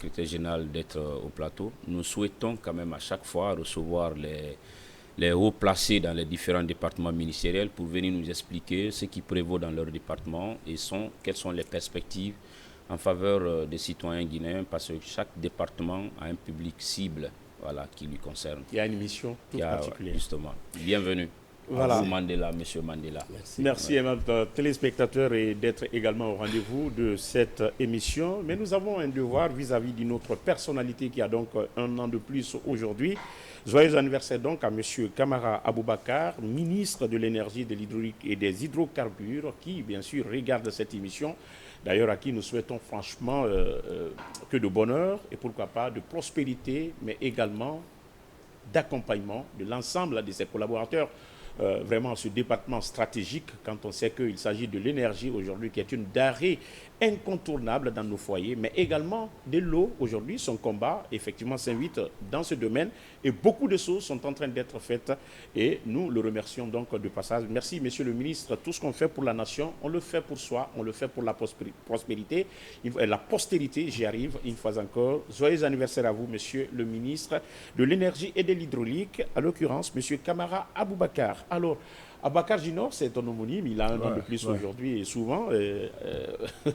secrétaire général, d'être au plateau. Nous souhaitons quand même à chaque fois recevoir les hauts placés dans les différents départements ministériels pour venir nous expliquer ce qui prévaut dans leur département et quelles sont les perspectives en faveur des citoyens guinéens, parce que chaque département a un public cible, voilà, qui lui concerne. Il y a une mission toute particulière. Justement. Bienvenue. Voilà. À vous, Mandela, monsieur Mandela. Merci à notre téléspectateur et d'être également au rendez-vous de cette émission. Mais nous avons un devoir vis-à-vis de notre personnalité qui a donc un an de plus aujourd'hui. Joyeux anniversaire donc à monsieur Kamara Aboubakar, ministre de l'énergie, de l'hydraulique et des hydrocarbures, qui bien sûr regarde cette émission. D'ailleurs, à qui nous souhaitons franchement que de bonheur et pourquoi pas de prospérité, mais également d'accompagnement de l'ensemble de ses collaborateurs. Vraiment ce département stratégique, quand on sait qu'il s'agit de l'énergie aujourd'hui qui est une denrée incontournable dans nos foyers, mais également de l'eau aujourd'hui. Son combat effectivement s'invite dans ce domaine et beaucoup de choses sont en train d'être faites et nous le remercions donc de passage. Merci monsieur le ministre, tout ce qu'on fait pour la nation, on le fait pour soi, on le fait pour la prospérité, la postérité, j'y arrive une fois encore. Joyeux anniversaire à vous monsieur le ministre de l'énergie et de l'hydraulique, à l'occurrence monsieur Kamara Aboubakar. Alors, Abakar Junior, c'est un homonyme, il a un an de plus aujourd'hui et souvent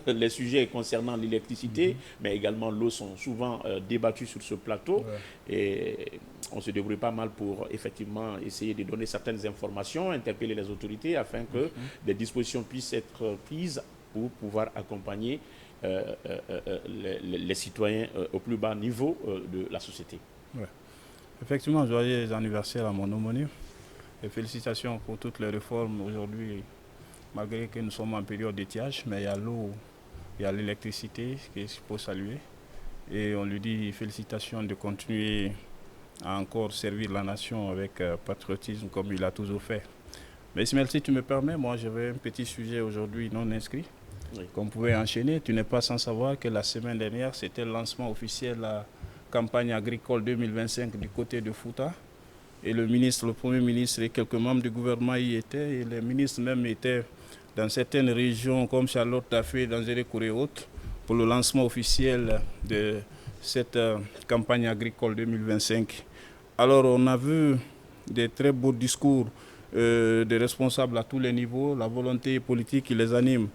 les sujets concernant l'électricité, mais également l'eau sont souvent débattus sur ce plateau et on se débrouille pas mal pour effectivement essayer de donner certaines informations, interpeller les autorités afin que des dispositions puissent être prises pour pouvoir accompagner les citoyens au plus bas niveau de la société. Effectivement, joyeux anniversaire à mon homonyme. Et félicitations pour toutes les réformes aujourd'hui, malgré que nous sommes en période d'étiage, mais il y a l'eau, il y a l'électricité qu'il faut saluer. Et on lui dit félicitations de continuer à encore servir la nation avec patriotisme comme il a toujours fait. Mais Ismaël, si tu me permets, moi j'avais un petit sujet aujourd'hui non inscrit qu'on pouvait enchaîner. Tu n'es pas sans savoir que la semaine dernière, c'était le lancement officiel de la campagne agricole 2025 du côté de Fouta. Et le premier ministre et quelques membres du gouvernement y étaient. Et les ministres même étaient dans certaines régions comme Charlotte Tafé, dans Zérekouré et autres, pour le lancement officiel de cette campagne agricole 2025. Alors on a vu des très beaux discours des responsables à tous les niveaux, la volonté politique qui les anime,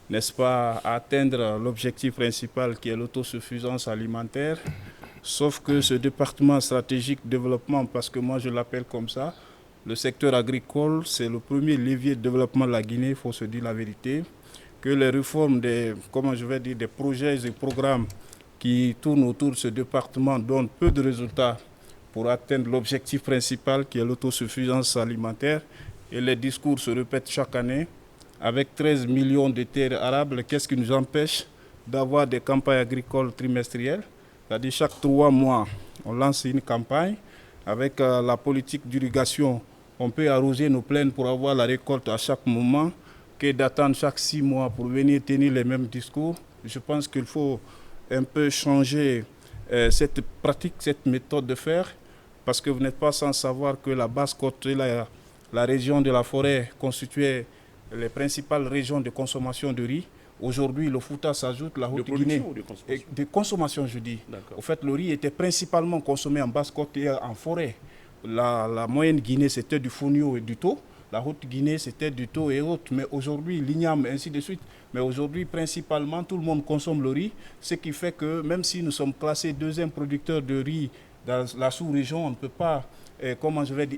n'est-ce pas, à atteindre l'objectif principal qui est l'autosuffisance alimentaire. Sauf que ce département stratégique de développement, parce que moi je l'appelle comme ça, le secteur agricole, c'est le premier levier de développement de la Guinée, il faut se dire la vérité, que les réformes des projets et programmes qui tournent autour de ce département donnent peu de résultats pour atteindre l'objectif principal qui est l'autosuffisance alimentaire. Et les discours se répètent chaque année. Avec 13 millions de terres arables, qu'est-ce qui nous empêche d'avoir des campagnes agricoles trimestrielles? C'est-à-dire chaque 3 mois, on lance une campagne. Avec la politique d'irrigation, on peut arroser nos plaines pour avoir la récolte à chaque moment, que d'attendre chaque 6 mois pour venir tenir les mêmes discours. Je pense qu'il faut un peu changer cette pratique, cette méthode de faire, parce que vous n'êtes pas sans savoir que la Basse-Côte et la région de la forêt constituaient les principales régions de consommation de riz. Aujourd'hui, le Fouta s'ajoute, la Haute-Guinée. De consommation, je dis. Au fait, le riz était principalement consommé en Basse-Côte et en forêt. La moyenne Guinée, c'était du fonio et du tau. La Haute-Guinée, c'était du tau et autres. Mais aujourd'hui, l'igname, ainsi de suite. Mais aujourd'hui, principalement, tout le monde consomme le riz. Ce qui fait que même si nous sommes classés deuxième producteur de riz dans la sous-région, on ne peut pas,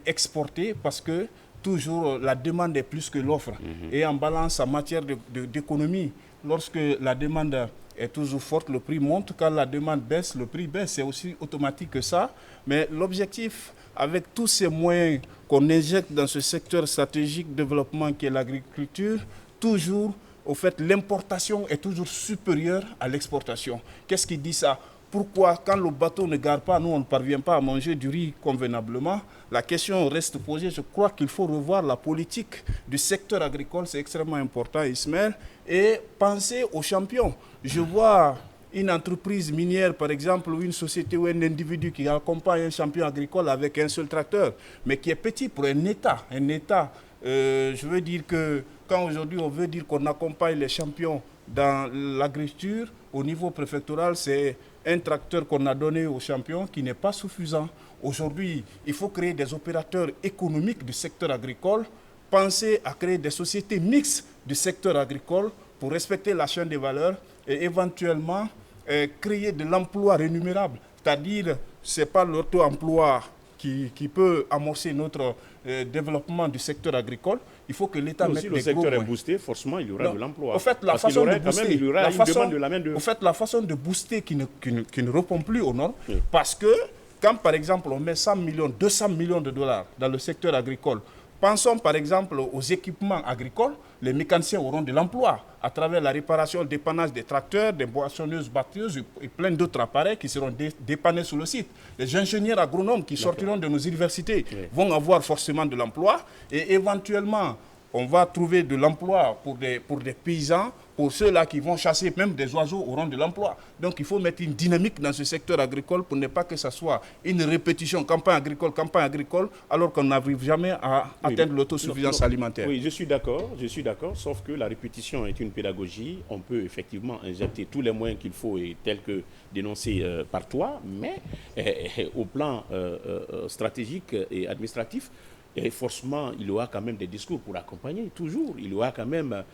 exporter parce que toujours la demande est plus que l'offre. Et en balance en matière d'économie, lorsque la demande est toujours forte, le prix monte. Quand la demande baisse, le prix baisse. C'est aussi automatique que ça. Mais l'objectif, avec tous ces moyens qu'on injecte dans ce secteur stratégique de développement qui est l'agriculture, toujours, au fait, l'importation est toujours supérieure à l'exportation. Qu'est-ce qui dit ça? Pourquoi, quand le bateau ne gare pas, nous, on ne parvient pas à manger du riz convenablement? La question reste posée. Je crois qu'il faut revoir la politique du secteur agricole. C'est extrêmement important, Ismaël. Et penser aux champions. Je vois une entreprise minière, par exemple, ou une société ou un individu qui accompagne un champion agricole avec un seul tracteur, mais qui est petit pour un État. Un État, je veux dire que quand aujourd'hui on veut dire qu'on accompagne les champions dans l'agriculture, au niveau préfectoral, c'est un tracteur qu'on a donné aux champions qui n'est pas suffisant. Aujourd'hui, il faut créer des opérateurs économiques du secteur agricole, penser à créer des sociétés mixtes du secteur agricole pour respecter la chaîne des valeurs et éventuellement créer de l'emploi rémunérable. C'est-à-dire, ce n'est pas l'auto-emploi qui peut amorcer notre développement du secteur agricole. Il faut que l'État mette des gros moyens. Si le secteur est boosté, forcément, il y aura de l'emploi. En fait, la façon de booster, il y aura une demande de la main-d'œuvre. En fait, la façon de booster qui ne répond plus aux normes, parce que quand, par exemple, on met 100 millions, 200 millions de dollars dans le secteur agricole, pensons par exemple aux équipements agricoles, les mécaniciens auront de l'emploi à travers la réparation, le dépannage des tracteurs, des boissonneuses, batteuses et plein d'autres appareils qui seront dépannés sur le site. Les ingénieurs agronomes qui sortiront de nos universités vont avoir forcément de l'emploi et éventuellement on va trouver de l'emploi pour des paysans, pour ceux-là qui vont chasser, même des oiseaux auront de l'emploi. Donc il faut mettre une dynamique dans ce secteur agricole pour ne pas que ce soit une répétition campagne agricole, alors qu'on n'arrive jamais à atteindre l'autosuffisance alimentaire. Oui, je suis d'accord, sauf que la répétition est une pédagogie. On peut effectivement injecter tous les moyens qu'il faut, et tels que dénoncés par toi, mais au plan stratégique et administratif, et forcément, il y aura quand même des discours pour accompagner, toujours. Il y aura quand même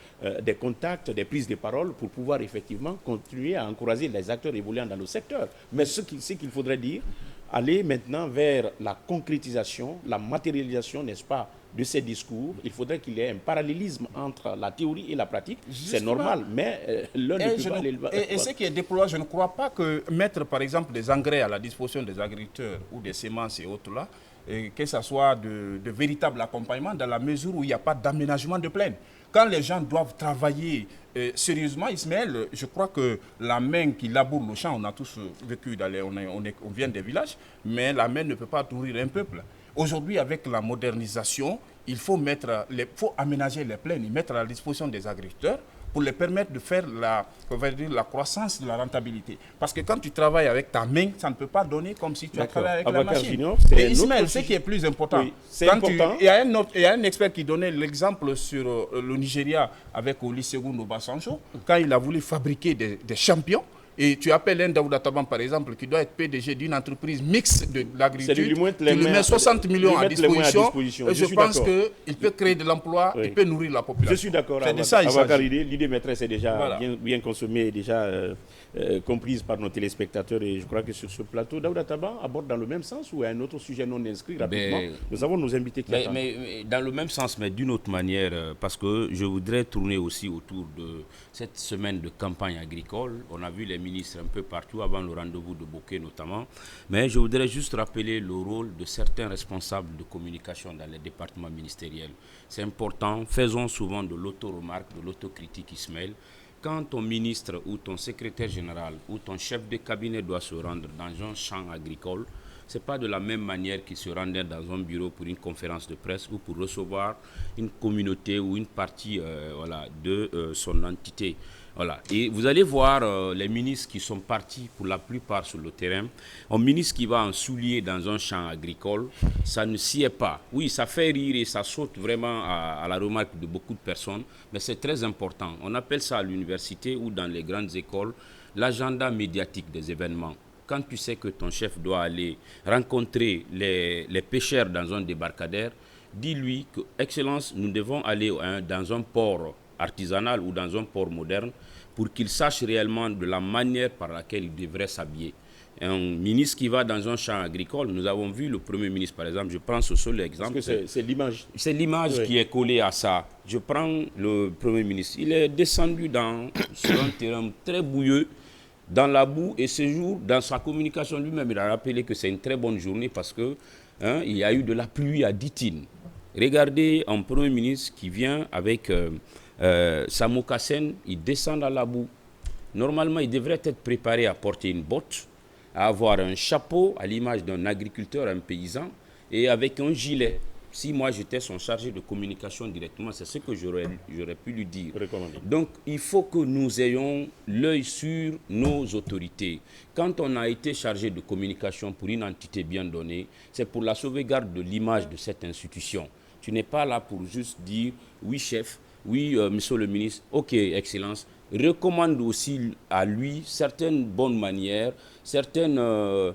des contacts, des prises de parole pour pouvoir effectivement continuer à encourager les acteurs évoluant dans le secteur. Mais ce qu'il faudrait dire, aller maintenant vers la concrétisation, la matérialisation, n'est-ce pas, de ces discours. Il faudrait qu'il y ait un parallélisme entre la théorie et la pratique. C'est normal, mais l'un ne peut pas aller... Et ce qui est déployé, je ne crois pas que mettre par exemple des engrais à la disposition des agriculteurs ou des semences et autres là, que ce soit de véritable accompagnement dans la mesure où il n'y a pas d'aménagement de plaine. Quand les gens doivent travailler sérieusement, Ismaël, je crois que la main qui laboure le champ, on a tous vécu, on vient des villages, mais la main ne peut pas nourrir un peuple. Aujourd'hui, avec la modernisation, il faut aménager les plaines et mettre à la disposition des agriculteurs pour les permettre de faire la croissance de la rentabilité. Parce que quand tu travailles avec ta main, ça ne peut pas donner comme si tu as travaillé avec la machine. Et Ismaël, ce qui est plus important, il y a un expert qui donnait l'exemple sur le Nigeria avec Olusegun Obasanjo, quand il a voulu fabriquer des champions. Et tu appelles un Daouda Taban, par exemple, qui doit être PDG d'une entreprise mixte de l'agriculture, tu lui mets 60 millions à disposition, et je pense qu'il peut créer de l'emploi, il peut nourrir la population. Je suis d'accord. C'est de ça il s'agit. L'idée maîtresse est déjà bien consommée, déjà comprise par nos téléspectateurs. Et je crois que sur ce plateau, Daouda Taban aborde dans le même sens ou un autre sujet non inscrit rapidement. Nous avons nos invités qui attendent. Mais dans le même sens, mais d'une autre manière, parce que je voudrais tourner aussi autour de cette semaine de campagne agricole. On a vu les ministres un peu partout avant le rendez-vous de Bokeh notamment. Mais je voudrais juste rappeler le rôle de certains responsables de communication dans les départements ministériels. C'est important. Faisons souvent de l'auto-remarque, de l'autocritique, Ismaël. Quand ton ministre ou ton secrétaire général ou ton chef de cabinet doit se rendre dans un champ agricole, ce n'est pas de la même manière qu'il se rendait dans un bureau pour une conférence de presse ou pour recevoir une communauté ou une partie de son entité. Voilà. Et vous allez voir les ministres qui sont partis pour la plupart sur le terrain. Un ministre qui va en soulier dans un champ agricole, ça ne s'y est pas. Oui, ça fait rire et ça saute vraiment à la remarque de beaucoup de personnes, mais c'est très important. On appelle ça à l'université ou dans les grandes écoles l'agenda médiatique des événements. Quand tu sais que ton chef doit aller rencontrer les pêcheurs dans un débarcadère, dis-lui que, Excellence, nous devons aller dans un port artisanal ou dans un port moderne pour qu'il sache réellement de la manière par laquelle il devrait s'habiller. Un ministre qui va dans un champ agricole, nous avons vu le Premier ministre, par exemple, je prends ce seul exemple. Parce que c'est l'image. C'est l'image qui est collée à ça. Je prends le Premier ministre. Il est descendu sur un terrain très bouilleux, dans la boue, et ce jour, dans sa communication lui-même, il a rappelé que c'est une très bonne journée parce que il y a eu de la pluie à Ditine. Regardez un Premier ministre qui vient avec sa mocassin, il descend dans la boue. Normalement, il devrait être préparé à porter une botte, à avoir un chapeau à l'image d'un agriculteur, un paysan, et avec un gilet. Si moi j'étais son chargé de communication directement, c'est ce que j'aurais pu lui dire. Donc il faut que nous ayons l'œil sur nos autorités. Quand on a été chargé de communication pour une entité bien donnée, c'est pour la sauvegarde de l'image de cette institution. Tu n'es pas là pour juste dire « oui chef », oui, monsieur le ministre, ok, Excellence, recommande aussi à lui certaines bonnes manières, certains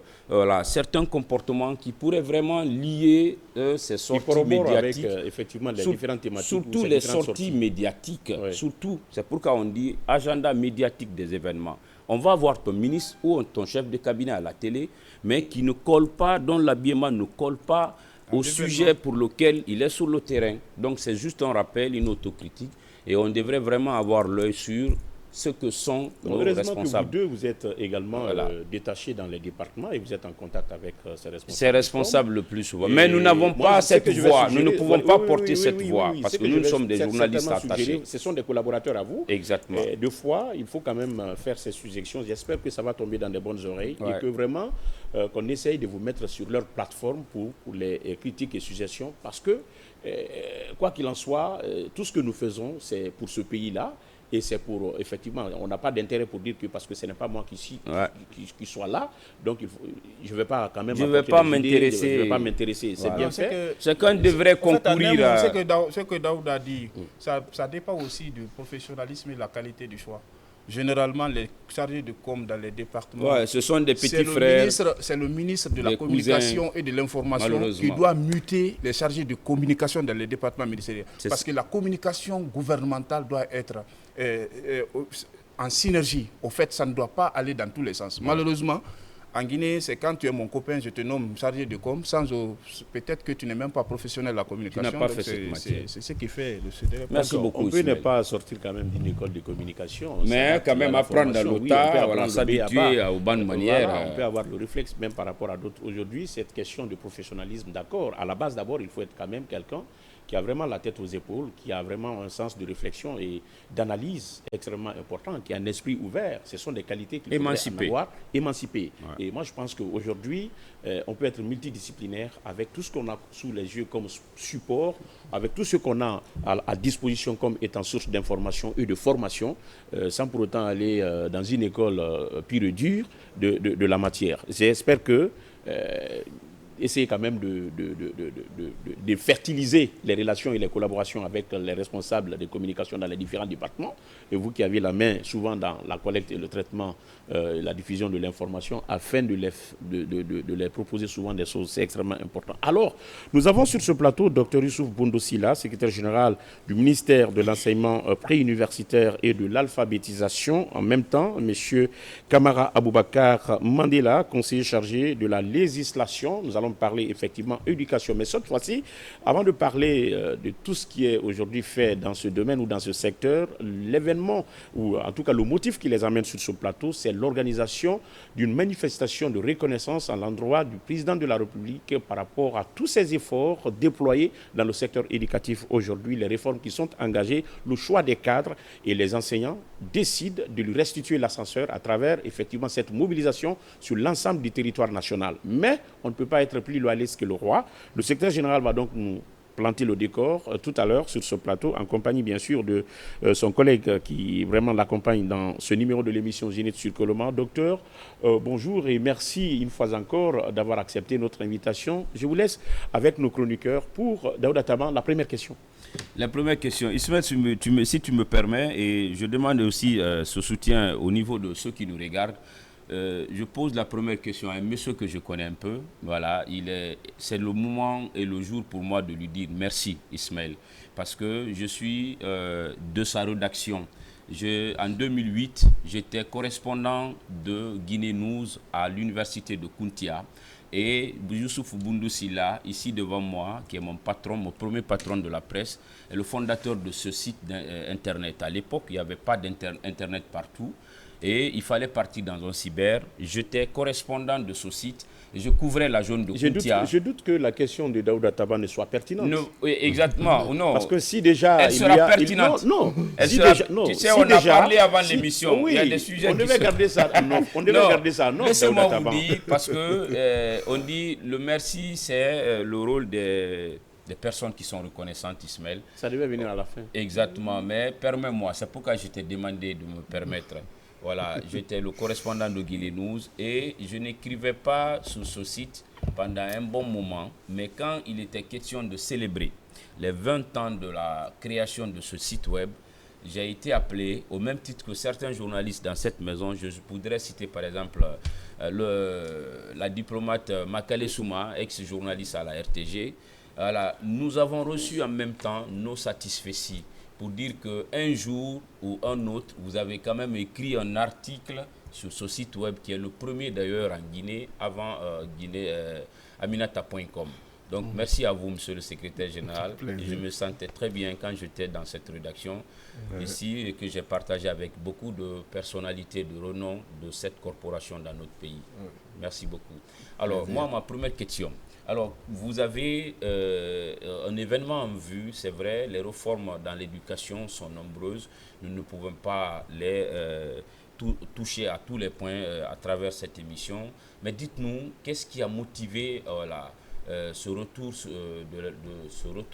comportements qui pourraient vraiment lier ces sorties médiatiques. Avec, effectivement, les différentes thématiques. Surtout les sorties médiatiques. Oui. Surtout, c'est pourquoi on dit agenda médiatique des événements. On va voir ton ministre ou ton chef de cabinet à la télé, mais qui ne colle pas, dont l'habillement ne colle pas au sujet pour lequel il est sur le terrain. Donc c'est juste un rappel, une autocritique, et on devrait vraiment avoir l'œil sur ce que sont nos responsables. Que vous deux, vous êtes également détachés dans les départements et vous êtes en contact avec ces responsables. Ces responsables le plus souvent. Mais nous n'avons pas cette voix, nous ne pouvons pas porter cette voix, parce que nous sommes des journalistes attachés. Ce sont des collaborateurs à vous. Exactement. Et deux fois, il faut quand même faire ces suggestions. J'espère que ça va tomber dans de bonnes oreilles et que vraiment, qu'on essaye de vous mettre sur leur plateforme pour les critiques et suggestions, parce que, quoi qu'il en soit, tout ce que nous faisons, c'est pour ce pays-là. Et c'est pour, effectivement, on n'a pas d'intérêt pour dire que parce que ce n'est pas moi qui soit là, donc je ne vais pas quand même... Je ne vais pas m'intéresser. C'est bien fait. C'est qu'on devrait conclure... Ce que Daoud a dit, ça dépend aussi du professionnalisme et de la qualité du choix. Généralement, les chargés de com dans les départements, ce sont des petits frères. C'est le ministre de la communication et de l'information qui doit muter les chargés de communication dans les départements ministériels. Parce que la communication gouvernementale doit être en synergie. Au fait, ça ne doit pas aller dans tous les sens. Malheureusement, en Guinée, c'est quand tu es mon copain, je te nomme chargé de com, peut-être que tu n'es même pas professionnel de la communication. Tu n'as pas fait cette matière. C'est ce qui fait le CDR. Merci beaucoup. On peut ne pas sortir quand même d'une école de communication. Mais quand même apprendre dans l'OTA, s'habituer aux bonnes manières. On peut avoir le réflexe même par rapport à d'autres. Aujourd'hui, cette question de professionnalisme, d'accord. À la base, d'abord, il faut être quand même quelqu'un qui a vraiment la tête aux épaules, qui a vraiment un sens de réflexion et d'analyse extrêmement important, qui a un esprit ouvert. Ce sont des qualités qu'il faut avoir. Émancipé. Ouais. Et moi, je pense qu'aujourd'hui, on peut être multidisciplinaire avec tout ce qu'on a sous les yeux comme support, avec tout ce qu'on a à disposition comme étant source d'information et de formation, sans pour autant aller dans une école pure et dure de la matière. J'espère que... essayer quand même de fertiliser les relations et les collaborations avec les responsables des communications dans les différents départements. Et vous qui avez la main souvent dans la collecte et le traitement, la diffusion de l'information, afin de les proposer souvent des choses, c'est extrêmement important. Alors, nous avons sur ce plateau Dr Youssouf Bondo Sylla, secrétaire général du ministère de l'enseignement préuniversitaire et de l'alphabétisation. En même temps, M. Kamara Aboubakar Mandela, conseiller chargé de la législation. Nous allons parler effectivement éducation. Mais cette fois-ci, avant de parler de tout ce qui est aujourd'hui fait dans ce domaine ou dans ce secteur, l'événement, ou en tout cas le motif qui les amène sur ce plateau, c'est l'organisation d'une manifestation de reconnaissance à l'endroit du président de la République par rapport à tous ces efforts déployés dans le secteur éducatif aujourd'hui, les réformes qui sont engagées, le choix des cadres, et les enseignants décident de lui restituer l'ascenseur à travers effectivement cette mobilisation sur l'ensemble du territoire national. Mais on ne peut pas être plus loyaliste que le roi. Le secrétaire général va donc nous planter le décor tout à l'heure sur ce plateau, en compagnie bien sûr de son collègue qui vraiment l'accompagne dans ce numéro de l'émission Zénith sur Colomar. Docteur, bonjour et merci une fois encore d'avoir accepté notre invitation. Je vous laisse avec nos chroniqueurs pour Daouda Taban, la première question. La première question, Ismaël, si tu me permets, et je demande aussi ce soutien au niveau de ceux qui nous regardent. Je pose la première question à un monsieur que je connais un peu. Voilà, c'est le moment et le jour pour moi de lui dire merci, Ismaël, parce que je suis de sa rédaction. En 2008, j'étais correspondant de Guinée News à l'université de Kountia. Et Youssouf Bondo Sylla, ici devant moi, qui est mon patron, mon premier patron de la presse, est le fondateur de ce site Internet. À l'époque, il n'y avait pas d'Internet partout. Et il fallait partir dans un cyber. J'étais correspondant de ce site. Et je couvrais la zone de Kountia. Je doute que la question de Daouda Taban ne soit pertinente. Non, oui, exactement. Non. Parce que si déjà... Elle sera pertinente. Non. Tu sais, on a parlé avant l'émission. Il y a des sujets on devait garder ça. On devait garder ça. Non, laissez-moi vous dire, parce que on dit le merci, c'est le rôle des personnes qui sont reconnaissantes, Ismaël. Ça devait venir à la fin. Exactement. Mais permets-moi, c'est pourquoi je t'ai demandé de me permettre... Voilà, j'étais le correspondant de Guinée News et je n'écrivais pas sur ce site pendant un bon moment. Mais quand il était question de célébrer les 20 ans de la création de ce site web, j'ai été appelé, au même titre que certains journalistes dans cette maison, je voudrais citer par exemple la diplomate Makale Souma, ex-journaliste à la RTG. Voilà, nous avons reçu en même temps nos satisfaits pour dire qu'un jour ou un autre, vous avez quand même écrit un article sur ce site web qui est le premier d'ailleurs en Guinée, avant aminata.com. Donc merci à vous, monsieur le secrétaire général. Et je me sentais très bien quand j'étais dans cette rédaction ici et que j'ai partagé avec beaucoup de personnalités de renom de cette corporation dans notre pays. Merci beaucoup. Alors, moi, ma première question. Alors, vous avez un événement en vue, c'est vrai, les réformes dans l'éducation sont nombreuses. Nous ne pouvons pas les toucher à tous les points à travers cette émission. Mais dites-nous, qu'est-ce qui a motivé ce retour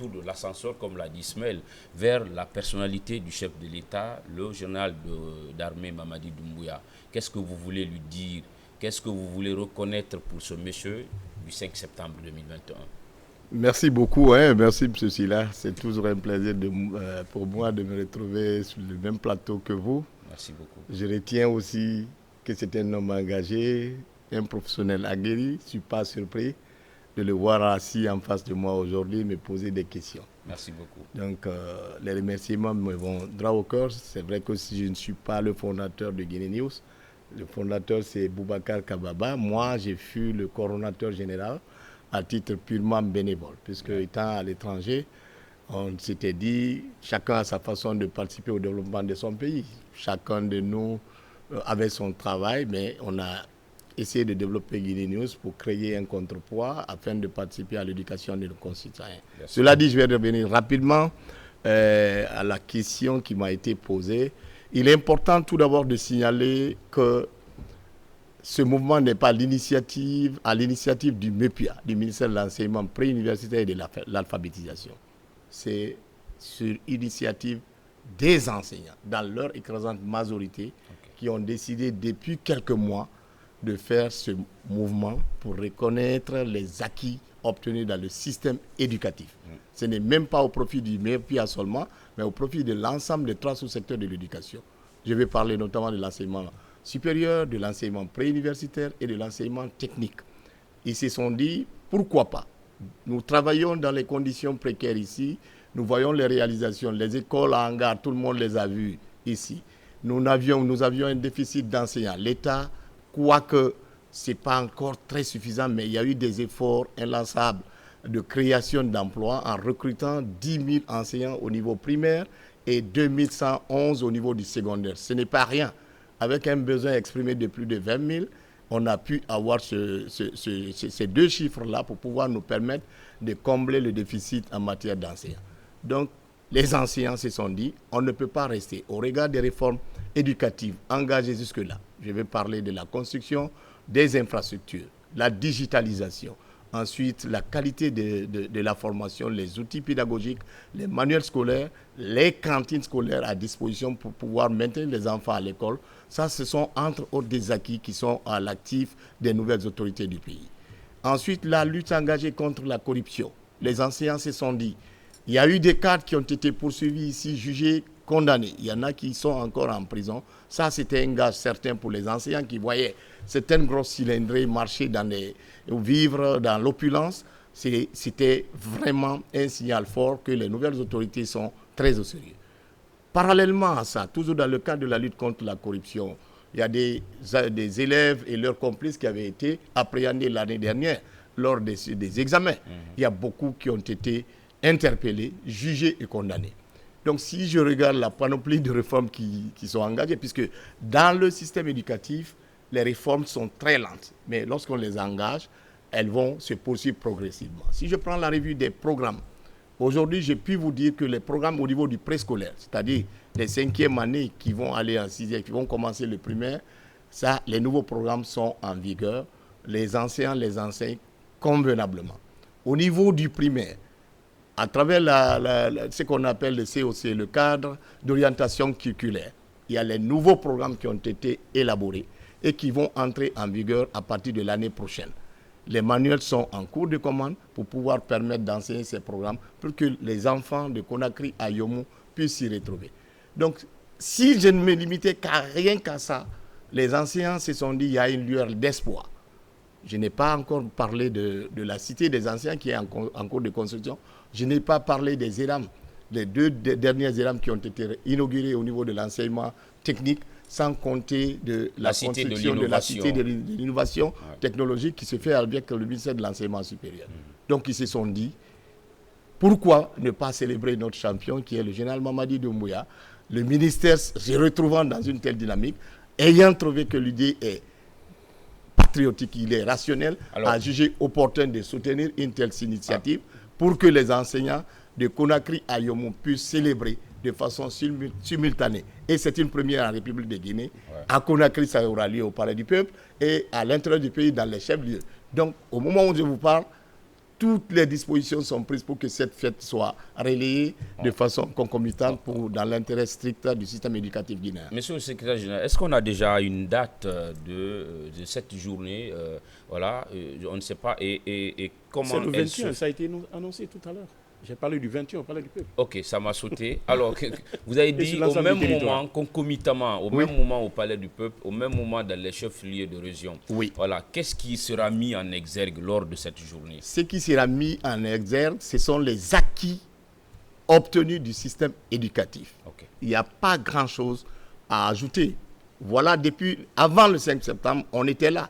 de l'ascenseur, comme l'a dit Ismaël, vers la personnalité du chef de l'État, le général d'armée Mamadi Doumbouya? Qu'est-ce que vous voulez lui dire? Qu'est-ce que vous voulez reconnaître pour ce monsieur du 5 septembre 2021? Merci beaucoup, merci M. Silla. C'est toujours un plaisir pour moi de me retrouver sur le même plateau que vous. Merci beaucoup. Je retiens aussi que c'est un homme engagé, un professionnel aguerri. Je ne suis pas surpris de le voir assis en face de moi aujourd'hui, me poser des questions. Merci beaucoup. Donc, les remerciements me vont droit au cœur. C'est vrai que si je ne suis pas le fondateur de Guinée News, le fondateur c'est Boubacar Kababa. Moi, j'ai fui le coordonnateur général à titre purement bénévole, puisque étant à l'étranger, on s'était dit, chacun a sa façon de participer au développement de son pays. Chacun de nous avait son travail, mais on a essayé de développer Guinée News pour créer un contrepoids afin de participer à l'éducation de nos concitoyens. Cela dit, je vais revenir rapidement à la question qui m'a été posée. Il est important tout d'abord de signaler que ce mouvement n'est pas à l'initiative du MEPIA, du ministère de l'Enseignement préuniversitaire et de l'alphabétisation. C'est sur initiative des enseignants, dans leur écrasante majorité, qui ont décidé depuis quelques mois de faire ce mouvement pour reconnaître les acquis obtenus dans le système éducatif. Ce n'est même pas au profit du MEPIA seulement, mais au profit de l'ensemble des trois sous-secteurs de l'éducation. Je vais parler notamment de l'enseignement supérieur, de l'enseignement préuniversitaire et de l'enseignement technique. Ils se sont dit, pourquoi pas? Nous travaillons dans les conditions précaires ici, nous voyons les réalisations, les écoles à hangar, tout le monde les a vues ici. Nous avions un déficit d'enseignants. L'État, quoique ce n'est pas encore très suffisant, mais il y a eu des efforts inlassables de création d'emplois en recrutant 10 000 enseignants au niveau primaire et 2111 au niveau du secondaire. Ce n'est pas rien. Avec un besoin exprimé de plus de 20 000, on a pu avoir ces deux chiffres-là pour pouvoir nous permettre de combler le déficit en matière d'enseignants. Donc, les enseignants se sont dit, on ne peut pas rester au regard des réformes éducatives engagées jusque-là. Je vais parler de la construction des infrastructures, la digitalisation, ensuite la qualité de la formation, les outils pédagogiques, les manuels scolaires, les cantines scolaires à disposition pour pouvoir maintenir les enfants à l'école. Ça, ce sont entre autres des acquis qui sont à l'actif des nouvelles autorités du pays. Ensuite, la lutte engagée contre la corruption. Les enseignants se sont dit, il y a eu des cadres qui ont été poursuivis ici, jugés, condamnés. Il y en a qui sont encore en prison. Ça, c'était un gage certain pour les enseignants qui voyaient certaines grosses cylindrées marcher ou vivre dans l'opulence. C'était vraiment un signal fort que les nouvelles autorités sont très au sérieux. Parallèlement à ça, toujours dans le cadre de la lutte contre la corruption, il y a des élèves et leurs complices qui avaient été appréhendés l'année dernière lors des examens. Il y a beaucoup qui ont été interpellés, jugés et condamnés. Donc si je regarde la panoplie de réformes qui sont engagées, puisque dans le système éducatif, les réformes sont très lentes, mais lorsqu'on les engage, elles vont se poursuivre progressivement. Si je prends la revue des programmes, aujourd'hui, j'ai pu vous dire que les programmes au niveau du préscolaire, c'est-à-dire les 5e années qui vont aller en 6e, qui vont commencer le primaire, ça, les nouveaux programmes sont en vigueur. Les enseignants les enseignent convenablement. Au niveau du primaire, à travers ce qu'on appelle le COC, le cadre d'orientation curriculaire, il y a les nouveaux programmes qui ont été élaborés et qui vont entrer en vigueur à partir de l'année prochaine. Les manuels sont en cours de commande pour pouvoir permettre d'enseigner ces programmes pour que les enfants de Conakry à Yomou puissent s'y retrouver. Donc, si je ne me limitais rien qu'à ça, les enseignants se sont dit qu'il y a une lueur d'espoir. Je n'ai pas encore parlé de la cité des anciens qui est en cours de construction. Je n'ai pas parlé des ERAM, les 2 dernières ERAM qui ont été inaugurées au niveau de l'enseignement technique, sans compter de la construction de la cité de l'innovation technologique qui se fait avec le ministère de l'enseignement supérieur. Donc ils se sont dit, pourquoi ne pas célébrer notre champion qui est le général Mamadi Doumbouya, le ministère se retrouvant dans une telle dynamique, ayant trouvé que l'idée est patriotique, il est rationnel, a jugé opportun de soutenir une telle initiative pour que les enseignants de Conakry à Yomon puissent célébrer de façon simultanée. Et c'est une première en République de Guinée. À Conakry, ça aura lieu au Palais du Peuple et à l'intérieur du pays, dans les chefs-lieux. Donc, au moment où je vous parle, toutes les dispositions sont prises pour que cette fête soit relayée de façon concomitante dans l'intérêt strict du système éducatif guinéen. Monsieur le secrétaire général, est-ce qu'on a déjà une date de cette journée on ne sait pas. Et comment c'est le 21, ça a été annoncé tout à l'heure. J'ai parlé du 21 au Palais du Peuple. Ok, ça m'a sauté. Alors, vous avez dit au même moment, concomitamment, au même moment au Palais du Peuple, au même moment dans les chefs-lieux de région. Oui. Voilà, qu'est-ce qui sera mis en exergue lors de cette journée? Ce qui sera mis en exergue, ce sont les acquis obtenus du système éducatif. Okay. Il n'y a pas grand-chose à ajouter. Voilà, depuis avant le 5 septembre, on était là.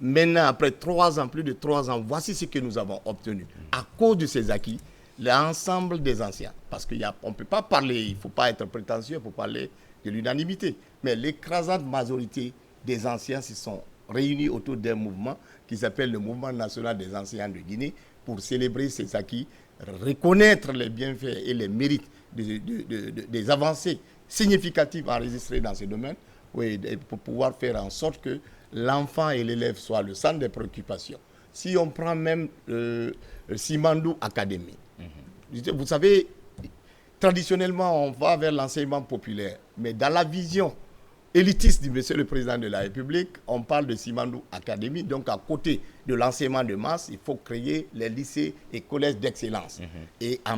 Maintenant, après 3 ans, plus de 3 ans, voici ce que nous avons obtenu. À cause de ces acquis, l'ensemble des anciens, parce qu'on ne peut pas parler, il ne faut pas être prétentieux pour parler de l'unanimité, mais l'écrasante majorité des anciens se sont réunis autour d'un mouvement qui s'appelle le Mouvement national des enseignants de Guinée pour célébrer ces acquis, reconnaître les bienfaits et les mérites des avancées significatives enregistrées dans ce domaine, et pour pouvoir faire en sorte que l'enfant et l'élève soient le centre des préoccupations. Si on prend même Simandou Academy, vous savez, traditionnellement, on va vers l'enseignement populaire. Mais dans la vision élitiste du monsieur le président de la République, on parle de Simandou Academy. Donc, à côté de l'enseignement de masse, il faut créer les lycées et collèges d'excellence. Et en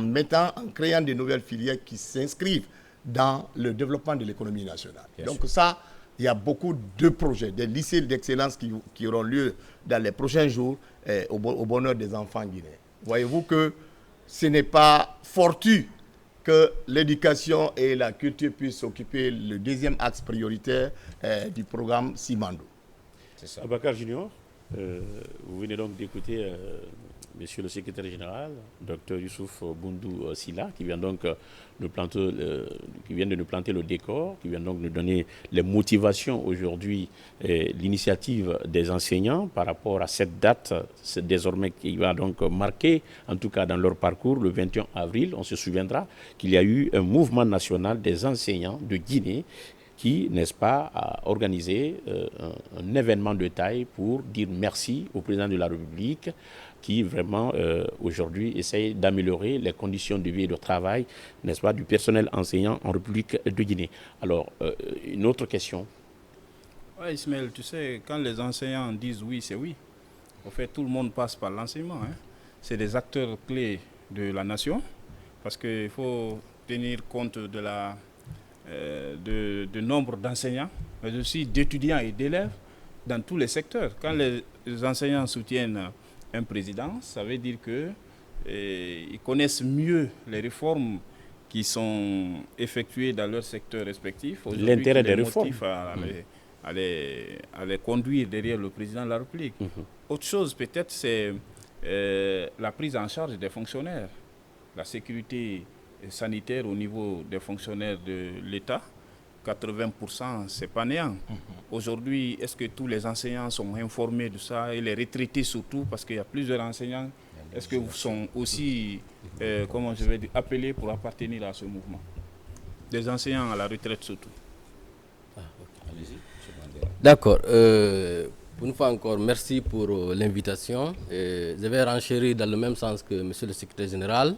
créant de nouvelles filières qui s'inscrivent dans le développement de l'économie nationale. Donc ça, il y a beaucoup de projets, des lycées d'excellence qui auront lieu dans les prochains jours au bonheur des enfants guinéens. Voyez-vous que ce n'est pas fortuit que l'éducation et la culture puissent occuper le deuxième axe prioritaire du programme Simandou. C'est ça. Abakar Junior, vous venez donc d'écouter Monsieur le secrétaire général, Dr Youssouf Boundou Silla, qui vient donc de nous planter le décor, qui vient donc nous donner les motivations aujourd'hui, l'initiative des enseignants par rapport à cette date, désormais qui va donc marquer, en tout cas dans leur parcours, le 21 avril. On se souviendra qu'il y a eu un mouvement national des enseignants de Guinée qui, n'est-ce pas, a organisé un événement de taille pour dire merci au président de la République qui vraiment aujourd'hui essaye d'améliorer les conditions de vie et de travail, n'est-ce pas, du personnel enseignant en République de Guinée. Alors, une autre question. Oui, Ismaël, tu sais, quand les enseignants disent oui, c'est oui. En fait, tout le monde passe par l'enseignement. C'est des acteurs clés de la nation parce qu'il faut tenir compte de nombre d'enseignants, mais aussi d'étudiants et d'élèves dans tous les secteurs. Quand les enseignants soutiennent un président, ça veut dire qu'ils connaissent mieux les réformes qui sont effectuées dans leur secteur respectif. L'intérêt des réformes. À les conduire derrière le président de la République. Autre chose peut-être, c'est la prise en charge des fonctionnaires, la sécurité sanitaire au niveau des fonctionnaires de l'État. 80%, c'est pas néant. Aujourd'hui, est-ce que tous les enseignants sont informés de ça, et les retraités surtout, parce qu'il y a plusieurs enseignants, est-ce que vous sont aussi, appelés pour appartenir à ce mouvement? Des enseignants à la retraite surtout. D'accord. Une fois encore, merci pour l'invitation. Je vais renchérir dans le même sens que monsieur le secrétaire général.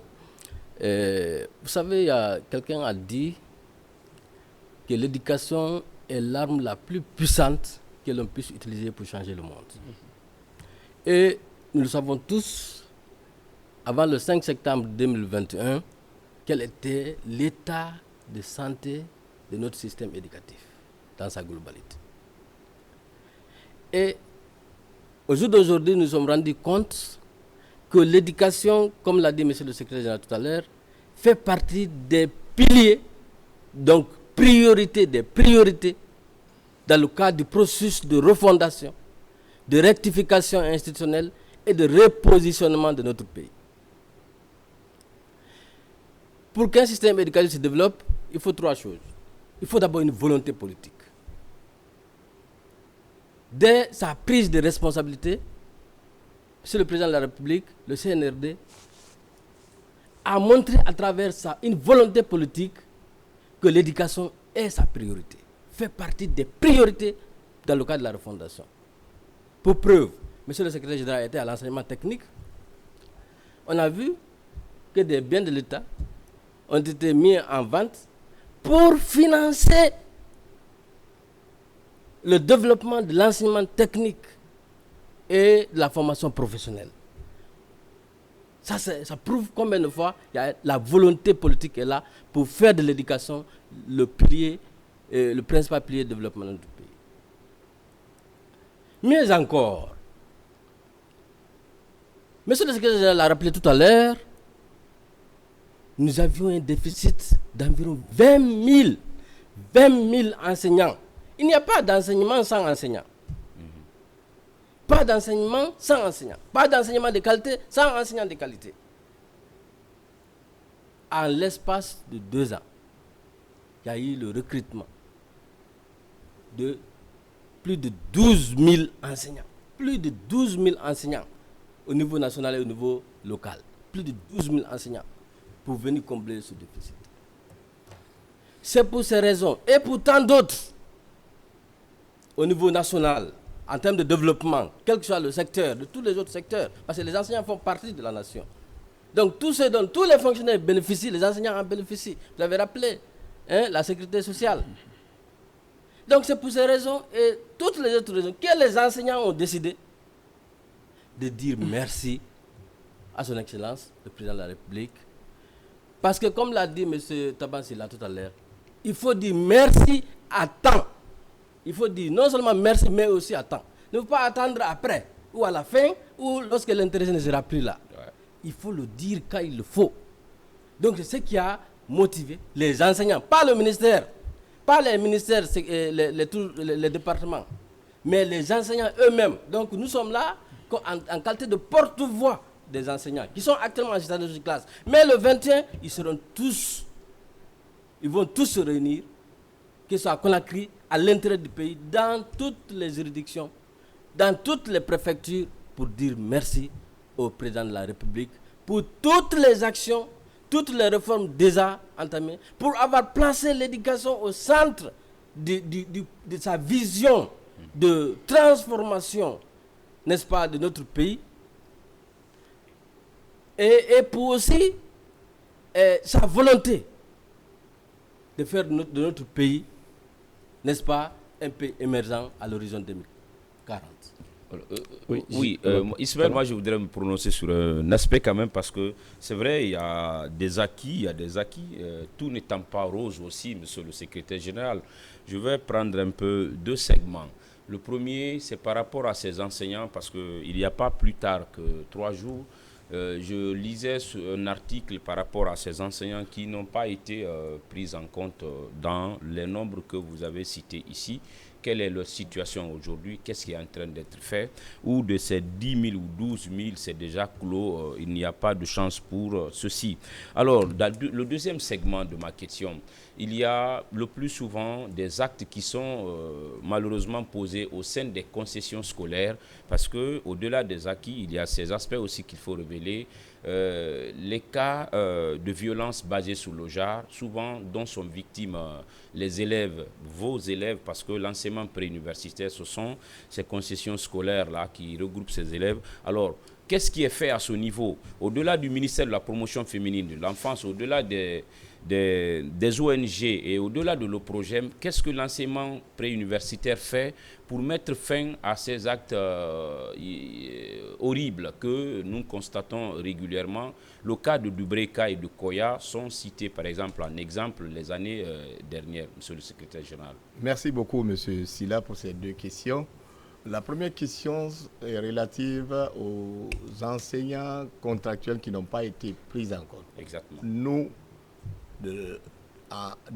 Vous savez, quelqu'un a dit que l'éducation est l'arme la plus puissante que l'on puisse utiliser pour changer le monde. Et nous le savons tous, avant le 5 septembre 2021, quel était l'état de santé de notre système éducatif dans sa globalité. Et au jour d'aujourd'hui, nous nous sommes rendus compte que l'éducation, comme l'a dit M. le secrétaire général tout à l'heure, fait partie des piliers, donc des priorités dans le cadre du processus de refondation, de rectification institutionnelle et de repositionnement de notre pays. Pour qu'un système éducatif se développe, il faut 3 choses. Il faut d'abord une volonté politique. Dès sa prise de responsabilité, Monsieur le Président de la République, le CNRD, a montré à travers ça une volonté politique que l'éducation est sa priorité, fait partie des priorités dans le cadre de la refondation. Pour preuve, Monsieur le secrétaire général était à l'enseignement technique. On a vu que des biens de l'État ont été mis en vente pour financer le développement de l'enseignement technique et de la formation professionnelle. Ça prouve combien de fois la volonté politique est là pour faire de l'éducation le principal pilier de développement de notre pays. Mieux encore, Monsieur le secrétaire général l'a rappelé tout à l'heure, nous avions un déficit d'environ 20 000 enseignants. Il n'y a pas d'enseignement sans enseignants. Pas d'enseignement sans enseignants. Pas d'enseignement de qualité sans enseignants de qualité. En l'espace de 2 ans, il y a eu le recrutement de plus de 12 000 enseignants. Plus de 12 000 enseignants au niveau national et au niveau local. Plus de 12 000 enseignants pour venir combler ce déficit. C'est pour ces raisons et pour tant d'autres au niveau national, en termes de développement, quel que soit le secteur, de tous les autres secteurs, parce que les enseignants font partie de la nation. Donc tout ce dont tous les fonctionnaires bénéficient, les enseignants en bénéficient. Vous l'avez rappelé, la sécurité sociale. Donc c'est pour ces raisons et toutes les autres raisons que les enseignants ont décidé de dire merci à son Excellence, le Président de la République. Parce que comme l'a dit M. Tabansila tout à l'heure, il faut dire merci à temps. Il faut dire non seulement merci, mais aussi à temps. Ne faut pas attendre après, ou à la fin, ou lorsque l'intéressé ne sera plus là. Ouais. Il faut le dire quand il le faut. Donc c'est ce qui a motivé les enseignants, pas le ministère, pas les ministères, les départements, mais les enseignants eux-mêmes. Donc nous sommes là en qualité de porte-voix des enseignants, qui sont actuellement en situation de classe. Mais le 21, ils vont tous se réunir, que ce soit à Conakry, à l'intérieur du pays, dans toutes les juridictions, dans toutes les préfectures, pour dire merci au Président de la République pour toutes les actions, toutes les réformes déjà entamées, pour avoir placé l'éducation au centre de sa vision de transformation, n'est-ce pas, de notre pays, et pour aussi sa volonté de faire de notre pays, n'est-ce pas, un pays émergent à l'horizon 2040. Ismaël, moi je voudrais me prononcer sur un aspect quand même, parce que c'est vrai, il y a des acquis, tout n'étant pas rose aussi, monsieur le secrétaire général. Je vais prendre un peu 2 segments. Le premier, c'est par rapport à ces enseignants, parce qu'il n'y a pas plus tard que 3 jours, je lisais un article par rapport à ces enseignants qui n'ont pas été pris en compte dans les nombres que vous avez cités ici. Quelle est leur situation aujourd'hui? Qu'est-ce qui est en train d'être fait? Ou de ces 10 000 ou 12 000, c'est déjà clos, il n'y a pas de chance pour ceci. Alors, dans le deuxième segment de ma question, il y a le plus souvent des actes qui sont malheureusement posés au sein des concessions scolaires, parce qu'au-delà des acquis, il y a ces aspects aussi qu'il faut révéler. Les cas de violence basés sur le genre, souvent dont sont victimes les élèves, vos élèves, parce que l'enseignement préuniversitaire, ce sont ces concessions scolaires-là qui regroupent ces élèves. Alors, qu'est-ce qui est fait à ce niveau? Au-delà du ministère de la promotion féminine, de l'enfance, au-delà des ONG et au-delà de l'OPROGEM, qu'est-ce que l'enseignement préuniversitaire fait pour mettre fin à ces actes horribles que nous constatons régulièrement. Le cas de Dubreka et de Koya sont cités par exemple en exemple les années dernières, Monsieur le Secrétaire général. Merci beaucoup, Monsieur Silla, pour ces deux questions. La première question est relative aux enseignants contractuels qui n'ont pas été pris en compte. Exactement. Nous, de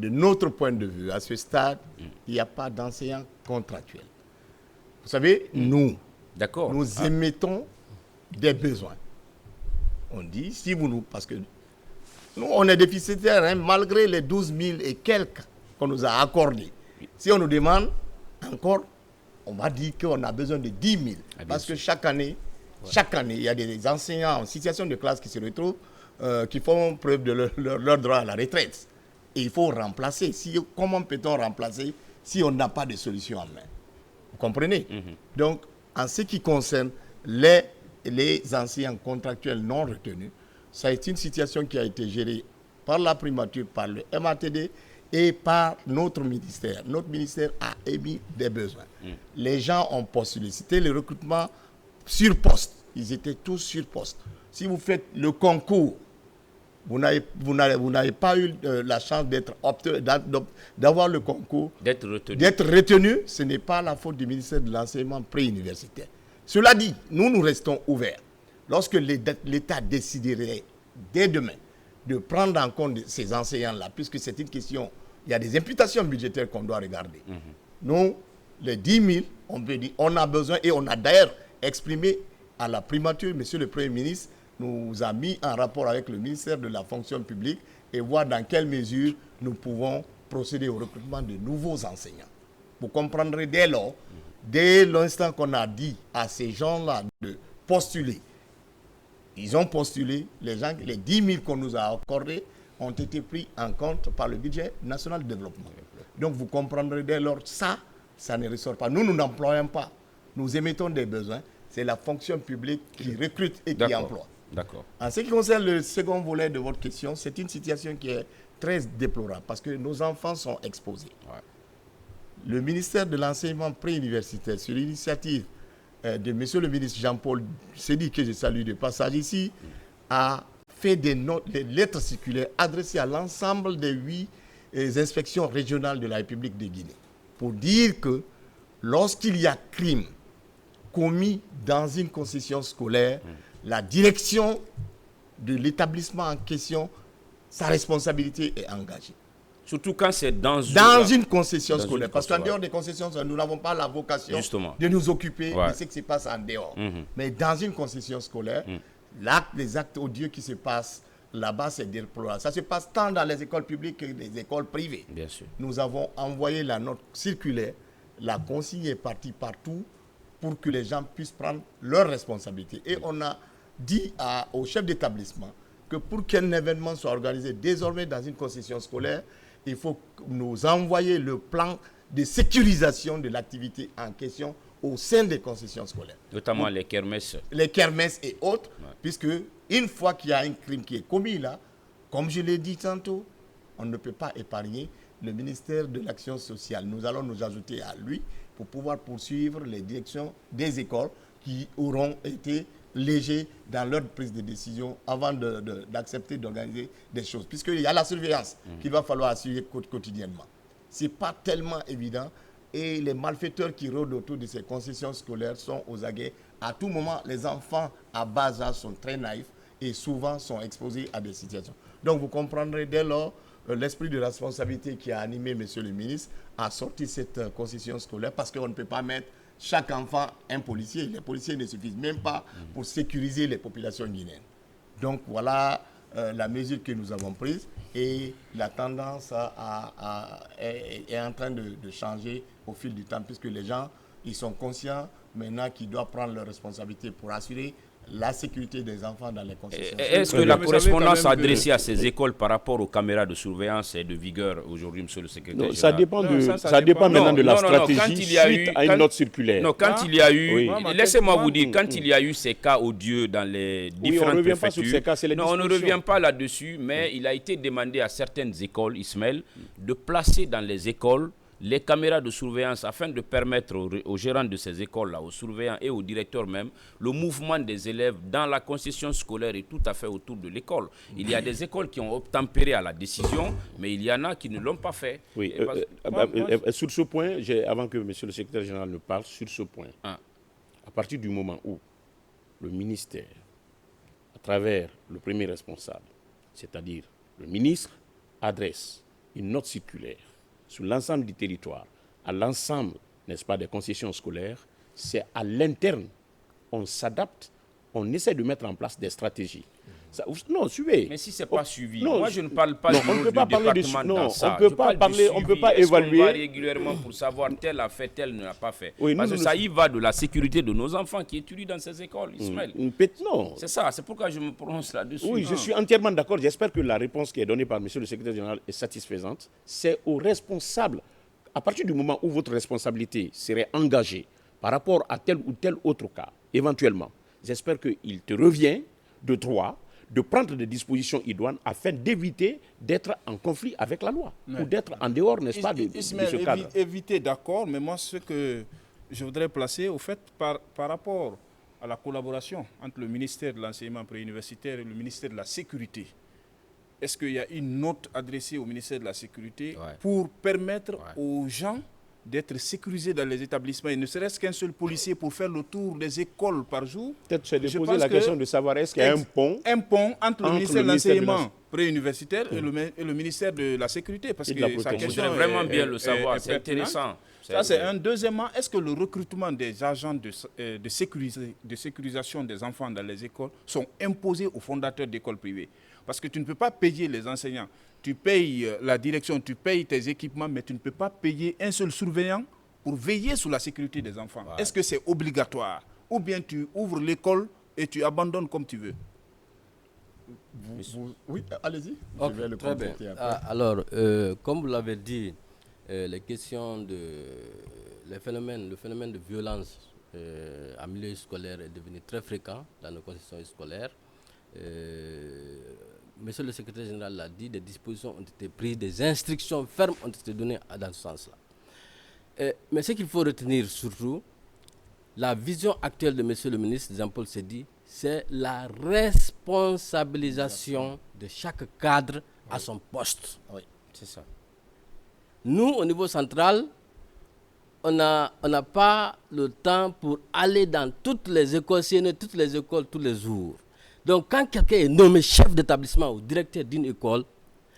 notre point de vue, à ce stade, il n'y a pas d'enseignants contractuels. Vous savez, nous émettons des besoins. On dit, si vous nous... Parce que nous, on est déficitaires, hein, malgré les 12 000 et quelques qu'on nous a accordés. Si on nous demande encore, on va dire qu'on a besoin de 10 000. Parce que chaque année, il y a des enseignants en situation de classe qui se retrouvent, qui font preuve de leur droit à la retraite. Et il faut remplacer. Comment peut-on remplacer si on n'a pas de solution en main? Vous comprenez? Donc, en ce qui concerne les enseignants contractuels non retenus, ça est une situation qui a été gérée par la primature, par le MATD et par notre ministère. Notre ministère a émis des besoins. Les gens ont postulé. C'était le recrutement sur poste. Ils étaient tous sur poste. Si vous faites le concours, vous n'avez pas eu la chance d'avoir le concours, d'être retenu, ce n'est pas la faute du ministère de l'enseignement préuniversitaire. Cela dit, nous restons ouverts. Lorsque l'État déciderait dès demain de prendre en compte ces enseignants-là, puisque c'est une question, il y a des imputations budgétaires qu'on doit regarder. Nous, les 10 000, on peut dire, on a besoin, et on a d'ailleurs exprimé à la primature, Monsieur le Premier ministre nous a mis en rapport avec le ministère de la fonction publique et voir dans quelle mesure nous pouvons procéder au recrutement de nouveaux enseignants. Vous comprendrez dès lors, dès l'instant qu'on a dit à ces gens-là de postuler, ils ont postulé, les 10 000 qu'on nous a accordés ont été pris en compte par le budget national de développement. Donc vous comprendrez dès lors, ça ne ressort pas. Nous n'employons pas, nous émettons des besoins, c'est la fonction publique qui recrute et qui emploie. D'accord. En ce qui concerne le second volet de votre question, c'est une situation qui est très déplorable parce que nos enfants sont exposés. Le ministère de l'enseignement préuniversitaire, sur l'initiative de Monsieur le ministre Jean-Paul Sedi, que je salue de passage ici, a fait des lettres circulaires adressées à l'ensemble des 8 inspections régionales de la République de Guinée pour dire que lorsqu'il y a crime commis dans une concession scolaire, la direction de l'établissement en question, sa responsabilité est engagée. Surtout quand c'est dans une concession scolaire. Parce qu'en dehors des concessions, nous n'avons pas la vocation de nous occuper de ce qui se passe en dehors. Mais dans une concession scolaire, les actes odieux qui se passent là-bas, c'est déplorable. Ça se passe tant dans les écoles publiques que les écoles privées. Bien sûr. Nous avons envoyé la note circulaire. La consigne est partie partout pour que les gens puissent prendre leurs responsabilités. Et on a dit au chef d'établissement que pour qu'un événement soit organisé désormais dans une concession scolaire, il faut nous envoyer le plan de sécurisation de l'activité en question au sein des concessions scolaires. Notamment les kermesses. Les kermesses et autres, puisque une fois qu'il y a un crime qui est commis là, comme je l'ai dit tantôt, on ne peut pas épargner le ministère de l'Action sociale. Nous allons nous ajouter à lui pour pouvoir poursuivre les directions des écoles qui auront été légers dans leur prise de décision avant d'accepter d'organiser des choses. Puisqu'il y a la surveillance qu'il va falloir assurer quotidiennement. Ce n'est pas tellement évident et les malfaiteurs qui rôdent autour de ces concessions scolaires sont aux aguets. À tout moment, les enfants à bas âge sont très naïfs et souvent sont exposés à des situations. Donc vous comprendrez dès lors l'esprit de responsabilité qui a animé M. le ministre à sortir cette concession scolaire parce qu'on ne peut pas mettre chaque enfant un policier. Les policiers ne suffisent même pas pour sécuriser les populations guinéennes. Donc voilà la mesure que nous avons prise et la tendance est en train de changer au fil du temps puisque les gens ils sont conscients maintenant qu'ils doivent prendre leurs responsabilités pour assurer la sécurité des enfants dans les concessions. Est-ce que la correspondance adressée à ces écoles par rapport aux caméras de surveillance est de vigueur aujourd'hui, monsieur le secrétaire général? Ça dépend maintenant de la stratégie suite à une note circulaire. Non, quand il y a eu, laissez-moi vous dire, quand il y a eu ces cas odieux dans les différentes préfectures, on ne revient pas là-dessus, mais il a été demandé à certaines écoles, Ismaël, de placer dans les écoles les caméras de surveillance afin de permettre aux gérants de ces écoles-là, aux surveillants et aux directeurs même, le mouvement des élèves dans la concession scolaire est tout à fait autour de l'école. Il y a des écoles qui ont obtempéré à la décision, mais il y en a qui ne l'ont pas fait. Oui, sur ce point, avant que monsieur le secrétaire général ne parle, sur ce point, à partir du moment où le ministère, à travers le premier responsable, c'est-à-dire le ministre, adresse une note circulaire sur l'ensemble du territoire, à l'ensemble, n'est-ce pas, des concessions scolaires, c'est à l'interne, on s'adapte, on essaie de mettre en place des stratégies. Ça, non, suivez. Mais si ce n'est pas suivi, non, moi je ne parle pas non, du rôle du département dans ça. On ne peut pas évaluer. On va régulièrement pour savoir tel a fait, tel ne l'a pas fait. Oui, parce que ça y va de la sécurité de nos enfants qui étudient dans ces écoles, Ismaël. Non. C'est ça, c'est pourquoi je me prononce là-dessus. Oui, je suis entièrement d'accord. J'espère que la réponse qui est donnée par monsieur le secrétaire général est satisfaisante. C'est aux responsables. À partir du moment où votre responsabilité serait engagée par rapport à tel ou tel autre cas, éventuellement, j'espère qu'il te revient de droit de prendre des dispositions idoines afin d'éviter d'être en conflit avec la loi ou d'être en dehors, n'est-ce pas, de ce cadre. Éviter, d'accord, mais moi, ce que je voudrais placer, au fait, par rapport à la collaboration entre le ministère de l'enseignement préuniversitaire et le ministère de la Sécurité, est-ce qu'il y a une note adressée au ministère de la Sécurité pour permettre aux gens d'être sécurisés dans les établissements, et ne serait-ce qu'un seul policier pour faire le tour des écoles par jour? Peut-être se poser la question de savoir est-ce qu'il y a un pont entre le ministère de l'enseignement préuniversitaire et le ministère de la Sécurité, parce que sa question est vraiment bien le savoir, c'est intéressant. Ça, c'est un. Deuxièmement, est-ce que le recrutement des agents de sécurisation des enfants dans les écoles sont imposés aux fondateurs d'écoles privées? Parce que tu ne peux pas payer les enseignants. Tu payes la direction, tu payes tes équipements, mais tu ne peux pas payer un seul surveillant pour veiller sur la sécurité des enfants. Est-ce que c'est obligatoire? Ou bien tu ouvres l'école et tu abandonnes comme tu veux? Oui, allez-y. Okay, je vais le compléter après. Alors, comme vous l'avez dit, les questions le phénomène de violence en milieu scolaire est devenu très fréquent dans nos concessions scolaires. Monsieur le secrétaire général l'a dit, des dispositions ont été prises, des instructions fermes ont été données dans ce sens-là. Mais ce qu'il faut retenir surtout, la vision actuelle de monsieur le ministre Jean-Paul Seydi, c'est la responsabilisation de chaque cadre à son poste. Oui, c'est ça. Nous, au niveau central, on n'a pas le temps pour aller dans toutes les écoles, sillonner toutes les écoles tous les jours. Donc, quand quelqu'un est nommé chef d'établissement ou directeur d'une école,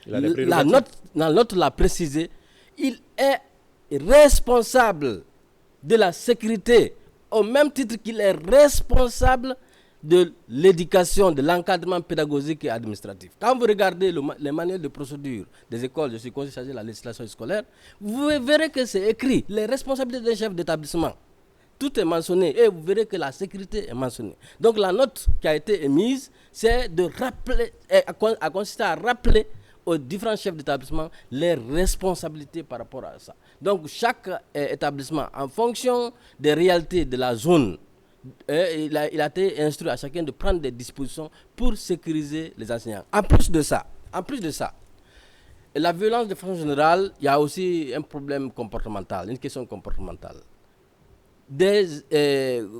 la note l'a précisé, il est responsable de la sécurité, au même titre qu'il est responsable de l'éducation, de l'encadrement pédagogique et administratif. Quand vous regardez les manuels de procédure des écoles, je suis conseiller chargé de la législation scolaire, vous verrez que c'est écrit, les responsabilités d'un chef d'établissement. Tout est mentionné et vous verrez que la sécurité est mentionnée. Donc la note qui a été émise, c'est de rappeler, a consisté à rappeler aux différents chefs d'établissement les responsabilités par rapport à ça. Donc chaque établissement, en fonction des réalités de la zone, il a été instruit à chacun de prendre des dispositions pour sécuriser les enseignants. En plus de ça, la violence de façon générale, il y a aussi un problème comportemental, une question comportementale.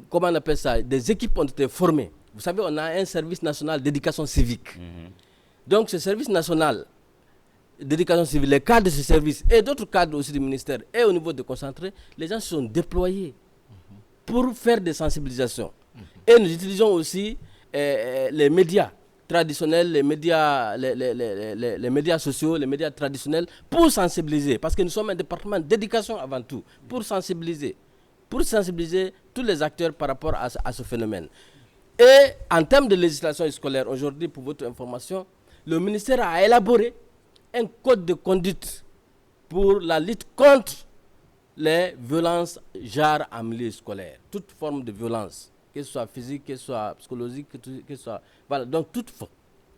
Comment on appelle ça, des équipes ont été formées. Vous savez, on a un service national d'éducation civique. Donc ce service national d'éducation civique, les cadres de ce service et d'autres cadres aussi du ministère et au niveau de concentré, les gens se sont déployés pour faire des sensibilisations. Et nous utilisons aussi les médias traditionnels, les médias sociaux, les médias traditionnels pour sensibiliser. Parce que nous sommes un département d'éducation avant tout, pour sensibiliser tous les acteurs par rapport à ce phénomène. Et en termes de législation scolaire, aujourd'hui, pour votre information, le ministère a élaboré un code de conduite pour la lutte contre les violences genre en milieu scolaire. Toute forme de violence, que ce soit physique, que ce soit psychologique, que ce soit... Voilà, donc toute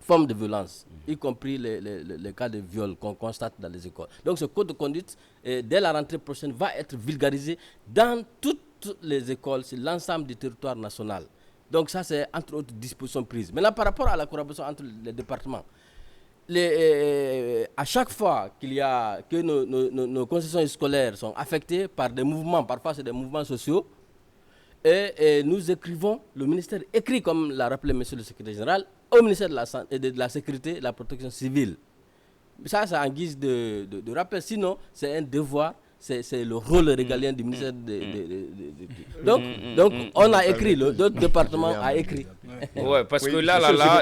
forme de violence, y compris les cas de viol qu'on constate dans les écoles. Donc ce code de conduite, dès la rentrée prochaine, va être vulgarisé dans toutes les écoles, sur l'ensemble du territoire national. Donc ça, c'est entre autres dispositions prises. Maintenant, par rapport à la collaboration entre les départements, à chaque fois que nos concessions scolaires sont affectées par des mouvements, parfois c'est des mouvements sociaux, et nous écrivons, le ministère écrit, comme l'a rappelé monsieur le secrétaire général, au ministère de la Sécurité et de la Protection civile. Ça, c'est en guise de rappel. Sinon, c'est un devoir, c'est le rôle régalien du ministère donc, on a écrit, notre département a écrit. Ouais, parce que là,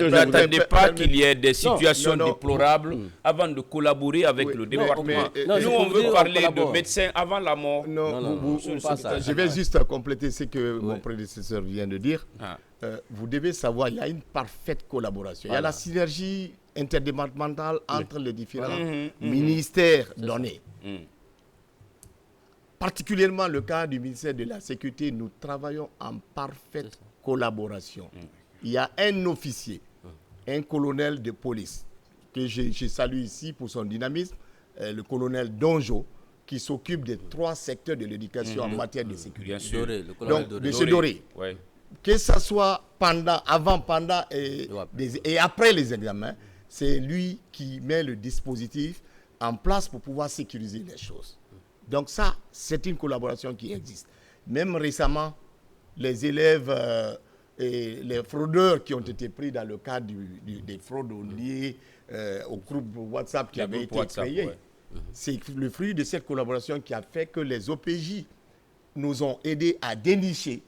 n'attendez pas qu'il y ait des situations déplorables avant de collaborer avec le département. Nous, on veut parler de médecins avant la mort. Non, je vais juste compléter ce que mon prédécesseur vient de dire. Vous devez savoir, il y a une parfaite collaboration. Il y a la synergie interdépartementale entre les différents ministères donnés. Particulièrement le cas du ministère de la Sécurité, nous travaillons en parfaite collaboration. Il y a un officier, un colonel de police, que je salue ici pour son dynamisme, le colonel Donjo, qui s'occupe des 3 secteurs de l'éducation en matière de sécurité. Bien sûr. Donc, M. Doré, que ce soit avant, pendant et après les examens, c'est lui qui met le dispositif en place pour pouvoir sécuriser les choses. Donc ça, c'est une collaboration qui existe. Même récemment, les élèves et les fraudeurs qui ont été pris dans le cadre des fraudes liées au groupe WhatsApp qui avait été créé, c'est le fruit de cette collaboration qui a fait que les OPJ nous ont aidés à dénicher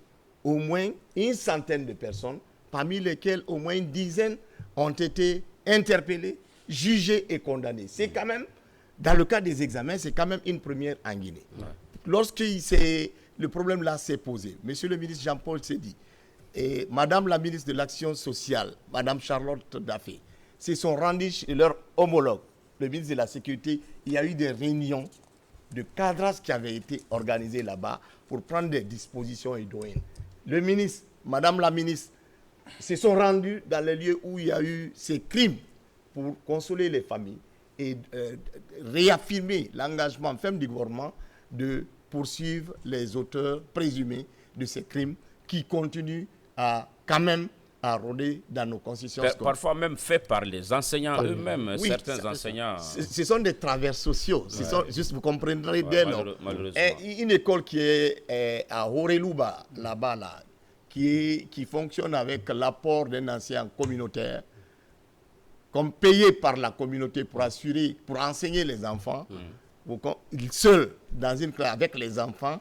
au moins une centaine de personnes, parmi lesquelles au moins une dizaine ont été interpellées, jugées et condamnées. C'est quand même, dans le cas des examens, c'est quand même une première en Guinée. Lorsque le problème là s'est posé, monsieur le ministre Jean-Paul s'est dit, et madame la ministre de l'Action sociale, madame Charlotte Daffé, se sont rendus chez leur homologue, le ministre de la Sécurité. Il y a eu des réunions de cadrage qui avaient été organisées là-bas pour prendre des dispositions idoines. Le ministre, madame la ministre, se sont rendus dans les lieux où il y a eu ces crimes pour consoler les familles et réaffirmer l'engagement ferme du gouvernement de poursuivre les auteurs présumés de ces crimes qui continuent à quand même à rôder dans nos concessions scolaires. Parfois même fait par les enseignants eux-mêmes, certains enseignants. Ce sont des travers sociaux. Ce sont, juste vous comprendrez dès lors. Une école qui est à Horeluba, là-bas, qui fonctionne avec l'apport d'un enseignant communautaire, comme payé par la communauté pour enseigner les enfants, seul dans une classe avec les enfants,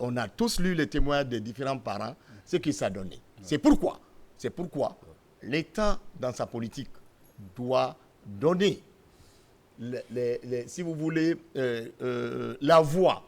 on a tous lu les témoignages des différents parents, ce qui s'est donné. C'est pourquoi l'État, dans sa politique, doit donner, si vous voulez, la voie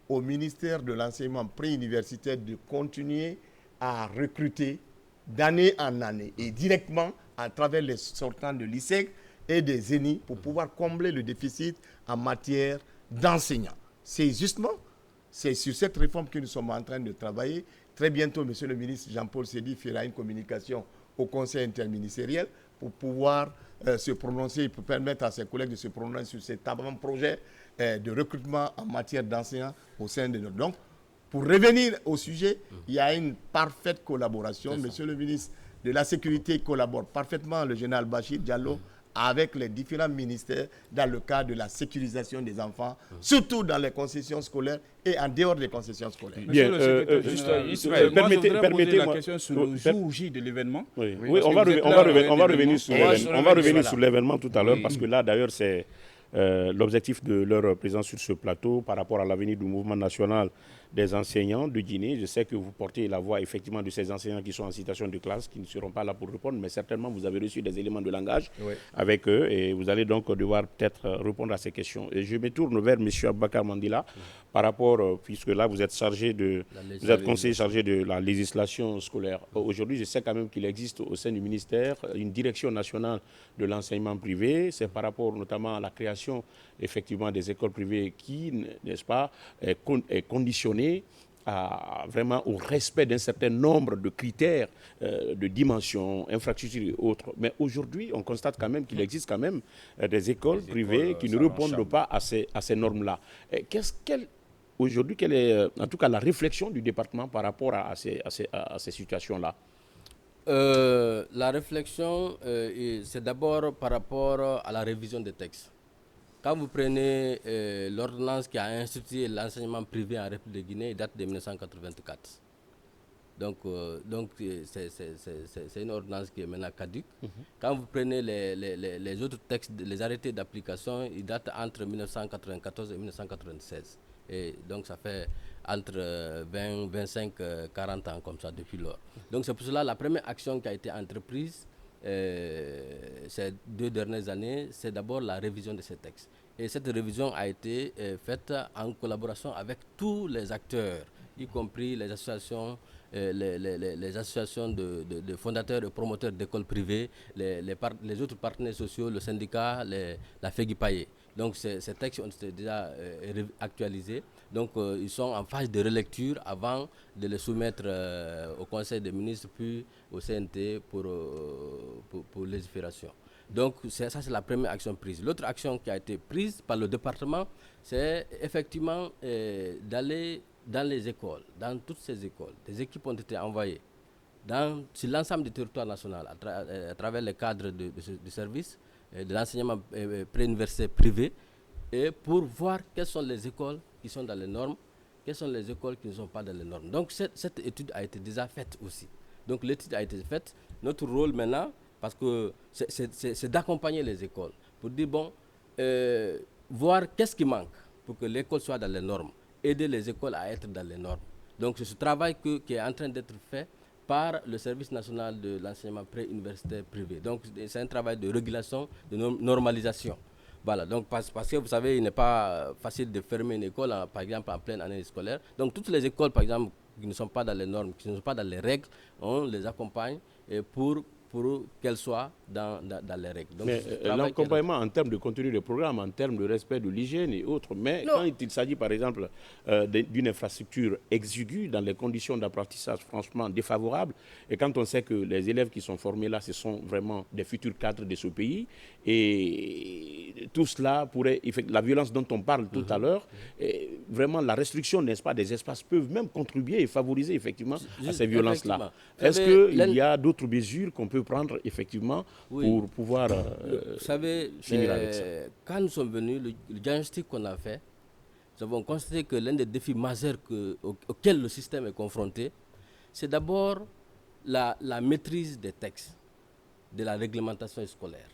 au ministère de l'enseignement préuniversitaire de continuer à recruter d'année en année et directement à travers les sortants de l'ISEC et des ENI pour pouvoir combler le déficit en matière d'enseignants. C'est sur cette réforme que nous sommes en train de travailler. Très bientôt, monsieur le ministre Jean-Paul Sédi fera une communication au Conseil interministériel pour pouvoir se prononcer, pour permettre à ses collègues de se prononcer sur cet avant-projet de recrutement en matière d'enseignants au sein de notre. Donc, pour revenir au sujet, il y a une parfaite collaboration. Monsieur le ministre de la Sécurité collabore parfaitement, le général Bachir Diallo, avec les différents ministères dans le cadre de la sécurisation des enfants, surtout dans les concessions scolaires et en dehors des concessions scolaires. Bien, permettez-moi la question sur le jour J de l'événement. Oui, on va revenir sur l'événement tout à l'heure, parce que là, d'ailleurs, c'est l'objectif de leur présence sur ce plateau par rapport à l'avenir du mouvement national des enseignants de Guinée. Je sais que vous portez la voix effectivement de ces enseignants qui sont en situation de classe, qui ne seront pas là pour répondre, mais certainement vous avez reçu des éléments de langage avec eux et vous allez donc devoir peut-être répondre à ces questions. Et je me tourne vers M. Abakar Mandila par rapport, puisque là vous êtes vous êtes conseiller chargé de la législation scolaire. Aujourd'hui, je sais quand même qu'il existe au sein du ministère une direction nationale de l'enseignement privé. C'est par rapport notamment à la création effectivement des écoles privées qui, n'est-ce pas, est conditionnée vraiment au respect d'un certain nombre de critères de dimension, infrastructures et autres. Mais aujourd'hui, on constate quand même qu'il existe quand même des écoles privées qui ne répondent pas à ces normes-là. Aujourd'hui, quelle est en tout cas la réflexion du département par rapport à ces situations-là? La réflexion, c'est d'abord par rapport à la révision des textes. Quand vous prenez l'ordonnance qui a institué l'enseignement privé en République de Guinée, il date de 1984. Donc c'est une ordonnance qui est maintenant caduque. Quand vous prenez les autres textes, les arrêtés d'application, ils datent entre 1994 et 1996. Et donc ça fait entre 20, 25, 40 ans comme ça depuis lors. Donc c'est pour cela la première action qui a été entreprise ces 2 dernières années, c'est d'abord la révision de ces textes. Et cette révision a été faite en collaboration avec tous les acteurs, y compris les associations, les associations de fondateurs et promoteurs d'écoles privées, les autres partenaires sociaux, le syndicat, la FEGIPAYE. Donc ces textes ont été déjà actualisés. Donc ils sont en phase de relecture avant de les soumettre au Conseil des ministres puis au CNT pour légifération. Donc ça c'est la première action prise. L'autre action qui a été prise par le département, c'est effectivement d'aller dans les écoles, dans toutes ces écoles. Des équipes ont été envoyées sur l'ensemble du territoire national à travers les cadres de service, de l'enseignement préuniversitaire privé, et pour voir quelles sont les écoles qui sont dans les normes, quelles sont les écoles qui ne sont pas dans les normes. Donc cette étude a été déjà faite aussi. Donc l'étude a été faite. Notre rôle maintenant, parce que c'est d'accompagner les écoles, pour dire, bon, voir qu'est-ce qui manque pour que l'école soit dans les normes, aider les écoles à être dans les normes. Donc c'est ce travail qui est en train d'être fait par le service national de l'enseignement préuniversitaire privé. Donc c'est un travail de régulation, de normalisation. Voilà, donc parce que vous savez, il n'est pas facile de fermer une école, par exemple, en pleine année scolaire. Donc toutes les écoles, par exemple, qui ne sont pas dans les normes, qui ne sont pas dans les règles, on les accompagne pour qu'elles soient dans les règles. Donc, mais l'accompagnement en termes de contenu de programme, en termes de respect de l'hygiène et autres, mais quand il s'agit par exemple d'une infrastructure exiguë dans les conditions d'apprentissage franchement défavorables, et quand on sait que les élèves qui sont formés là, ce sont vraiment des futurs cadres de ce pays, et tout cela pourrait, la violence dont on parle tout à l'heure, vraiment la restriction, n'est-ce pas, des espaces peuvent même contribuer et favoriser effectivement à ces violences-là. Est-ce qu'il y a d'autres mesures qu'on peut prendre effectivement pour pouvoir vous savez, finir avec ça? Quand nous sommes venus, le diagnostic qu'on a fait, nous avons constaté que l'un des défis majeurs auxquels le système est confronté, c'est d'abord la maîtrise des textes, de la réglementation scolaire.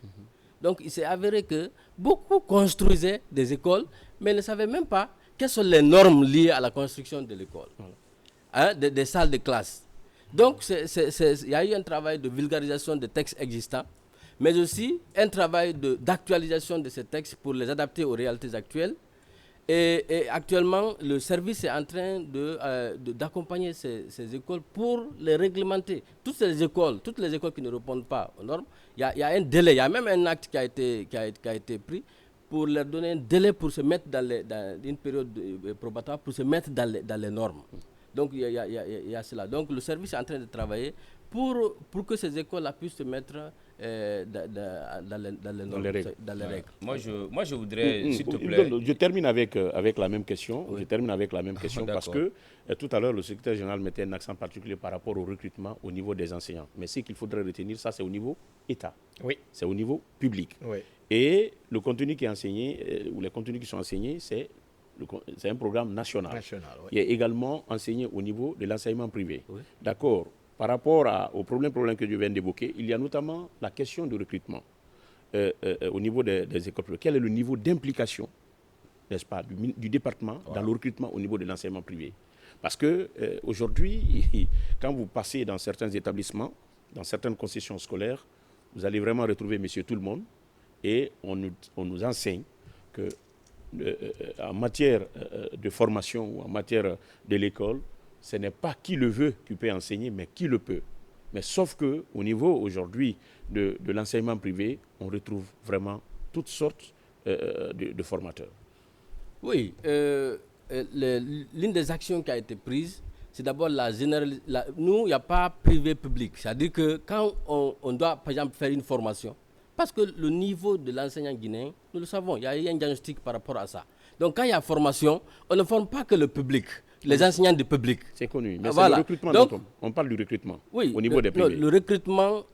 Donc il s'est avéré que beaucoup construisaient des écoles, mais ne savaient même pas quelles sont les normes liées à la construction de l'école, des salles de classe. Donc, il y a eu un travail de vulgarisation des textes existants, mais aussi un travail d'actualisation de ces textes pour les adapter aux réalités actuelles. Et actuellement, le service est en train d'accompagner ces écoles pour les réglementer. Toutes les écoles qui ne répondent pas aux normes, il y a un délai, il y a même un acte qui a été pris pour leur donner un délai pour se mettre dans une période probatoire, pour se mettre dans les normes. Donc il y a cela. Donc le service est en train de travailler pour que ces écoles puissent se mettre dans les règles. Moi je voudrais, s'il te plaît. Je termine avec la même question. Oui. Je termine avec la même question parce que tout à l'heure le secrétaire général mettait un accent particulier par rapport au recrutement au niveau des enseignants. Mais ce qu'il faudrait retenir, ça c'est au niveau État. Oui. C'est au niveau public. Oui. Et le contenu qui est enseigné, ou les contenus qui sont enseignés, c'est un programme national. Oui. Il est également enseigné au niveau de l'enseignement privé. Oui. D'accord. Par rapport au problème que je viens d'évoquer, il y a notamment la question du recrutement au niveau des écoles privées. Quel est le niveau d'implication, n'est-ce pas, du département dans le recrutement au niveau de l'enseignement privé? Parce que aujourd'hui, quand vous passez dans certains établissements, dans certaines concessions scolaires, vous allez vraiment retrouver monsieur tout le monde, et on nous enseigne que en matière de formation ou en matière de l'école, ce n'est pas qui le veut qui peut enseigner, mais qui le peut. Mais sauf qu'au niveau aujourd'hui de l'enseignement privé, on retrouve vraiment toutes sortes de formateurs. Oui, l'une des actions qui a été prise, c'est d'abord la généralisation. Nous, il n'y a pas privé-public. C'est-à-dire que quand on doit, par exemple, faire une formation, parce que le niveau de l'enseignant guinéen, nous le savons, il y a un diagnostic par rapport à ça. Donc quand il y a formation, on ne forme pas que le public. les enseignants du public. C'est connu, mais Voilà. c'est le recrutement. Donc, on parle du recrutement oui, au niveau des privés. Le recrutement,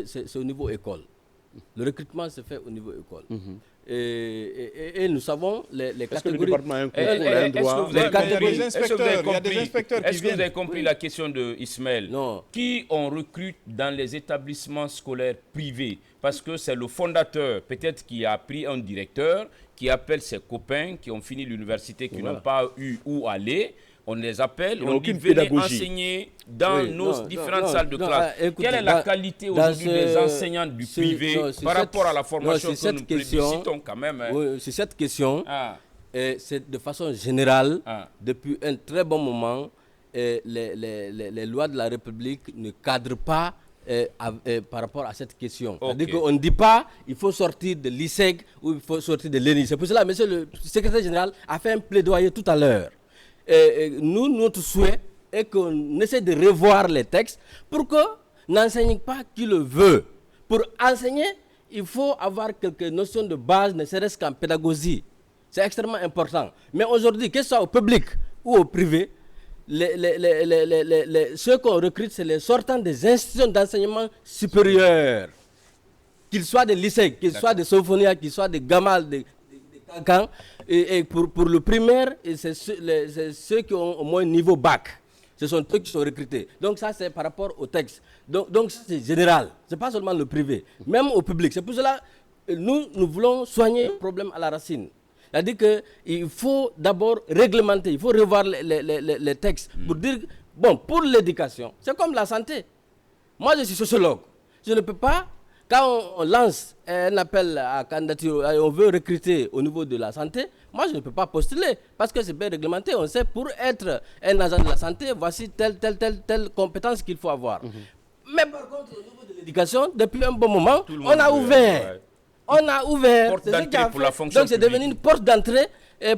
c'est au niveau école. Le recrutement se fait au niveau école. Et nous savons les Est-ce que le catégories. département a un concours, un droit? Est-ce que vous avez compris la question de Ismaël? Non. Qui on recrute dans les établissements scolaires privés? Parce que c'est le fondateur, peut-être, qui a pris un directeur, qui appelle ses copains qui ont fini l'université, qui n'ont pas eu où aller. On les appelle, on dit venez enseigner dans nos différentes salles de classe. Écoutez, quelle est la qualité aujourd'hui des enseignants du privé par rapport à la formation que nous plébiscitons quand même? Oui, c'est cette question. C'est de façon générale, depuis un très bon moment, les lois de la République ne cadrent pas par rapport à cette question. C'est-à-dire qu'on ne dit pas il faut sortir de l'ISEG ou il faut sortir de l'ENI. C'est pour cela, monsieur le secrétaire général a fait un plaidoyer tout à l'heure. Nous, notre souhait est qu'on essaie de revoir les textes pour que n'enseigne pas qui le veut. Pour enseigner, il faut avoir quelques notions de base, ne serait-ce qu'en pédagogie. C'est extrêmement important. Mais aujourd'hui, que ce soit au public ou au privé, ceux qu'on recrute, c'est les sortants des institutions d'enseignement supérieur. Qu'ils soient des lycées, qu'ils soient des Sophonia, qu'ils soient des Gamal, des Kankan. Et pour le primaire, c'est ceux qui ont au moins niveau bac. Ce sont eux qui sont recrutés. Donc ça, c'est par rapport au texte. Donc c'est général. Ce n'est pas seulement le privé. Même au public. C'est pour cela que nous voulons soigner le problème à la racine. C'est-à-dire qu'il faut d'abord réglementer, il faut revoir les textes pour dire, bon, pour l'éducation, c'est comme la santé. Moi, je suis sociologue. Je ne peux pas, quand on lance un appel à candidature, on veut recruter au niveau de la santé, moi, je ne peux pas postuler parce que c'est bien réglementé. On sait, pour être un agent de la santé, voici telle compétence qu'il faut avoir. Mais par contre, au niveau de l'éducation, depuis un bon moment, on a ouvert. On a ouvert, porte d'entrée pour la fonction donc c'est devenu une porte d'entrée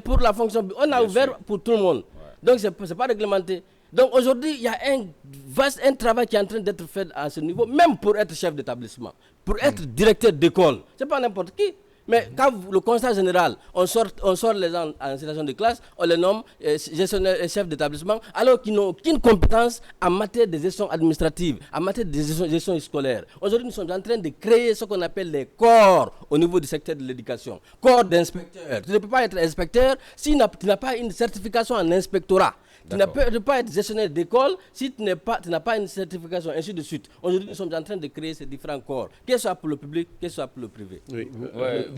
pour la fonction publique. On a ouvert pour tout le monde. Donc ce n'est pas réglementé. Donc aujourd'hui, il y a un travail qui est en train d'être fait à ce niveau, même pour être chef d'établissement, pour être directeur d'école. Ce n'est pas n'importe qui. Mais quand le constat général, on sort les gens en situation de classe, on les nomme gestionnaires et chefs d'établissement, alors qu'ils n'ont aucune compétence en matière de gestion administrative, en matière de gestion scolaire. Aujourd'hui, nous sommes en train de créer ce qu'on appelle les corps au niveau du secteur de l'éducation. Corps d'inspecteurs. Tu ne peux pas être inspecteur si tu n'as pas une certification en inspectorat. Tu ne peux pas être gestionnaire d'école si tu n'as pas une certification, ainsi de suite. Aujourd'hui, nous sommes en train de créer ces différents corps, que ce soit pour le public, que ce soit pour le privé. Oui.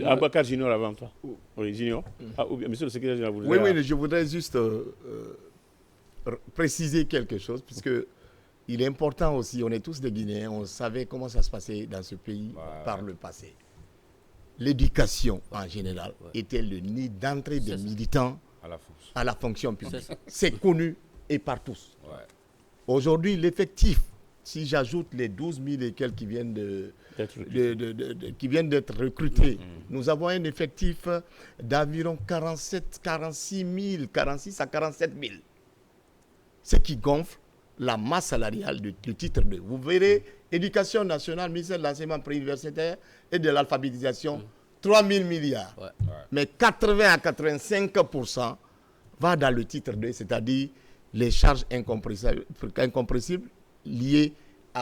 Aboubacar Junior avant toi. Oui, Junior. Monsieur le secrétaire général, vous Oui, je voudrais juste préciser quelque chose, puisque il est important aussi, on est tous des Guinéens, on savait comment ça se passait dans ce pays par le passé. L'éducation, en général, était le nid d'entrée des militants à la fonction publique. C'est connu et par tous. Aujourd'hui, l'effectif, si j'ajoute les 12 000 et quelques qui viennent d'être recrutés, nous avons un effectif d'environ 46 à 47 000. Ce qui gonfle la masse salariale du titre 2. Vous verrez, Éducation nationale, ministère de l'enseignement préuniversitaire et de l'alphabétisation, 3 000 milliards. Mais 80 à 85% va dans le titre 2, c'est-à-dire les charges incompressibles liées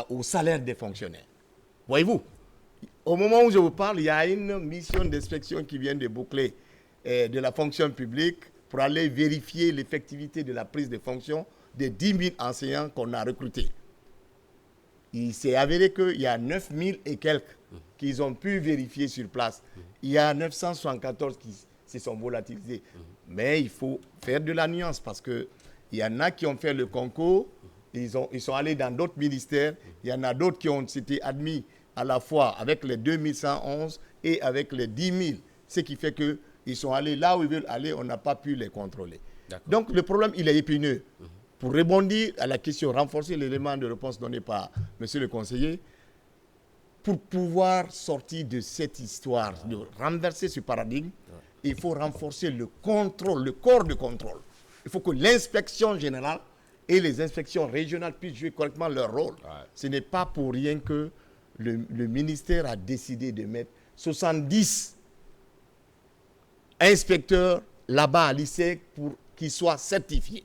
au salaire des fonctionnaires. Voyez-vous, au moment où je vous parle, il y a une mission d'inspection qui vient de boucler de la fonction publique pour aller vérifier l'effectivité de la prise de fonction des 10 000 enseignants qu'on a recrutés. Il s'est avéré qu'il y a 9 000 et quelques qu'ils ont pu vérifier sur place. Il y a 974 qui se sont volatilisés. Mais il faut faire de la nuance parce qu'il y en a qui ont fait le concours, ils sont allés dans d'autres ministères, il y en a d'autres qui ont été admis à la fois avec les 2111 et avec les 10 000. Ce qui fait qu'ils sont allés là où ils veulent aller, on n'a pas pu les contrôler. Donc le problème, il est épineux. Pour rebondir à la question, renforcer l'élément de réponse donné par monsieur le conseiller, pour pouvoir sortir de cette histoire, de renverser ce paradigme, il faut renforcer le contrôle, le corps de contrôle. Il faut que l'inspection générale et les inspections régionales puissent jouer correctement leur rôle. Ce n'est pas pour rien que le ministère a décidé de mettre 70 inspecteurs là-bas à l'ISEC qui soit certifié.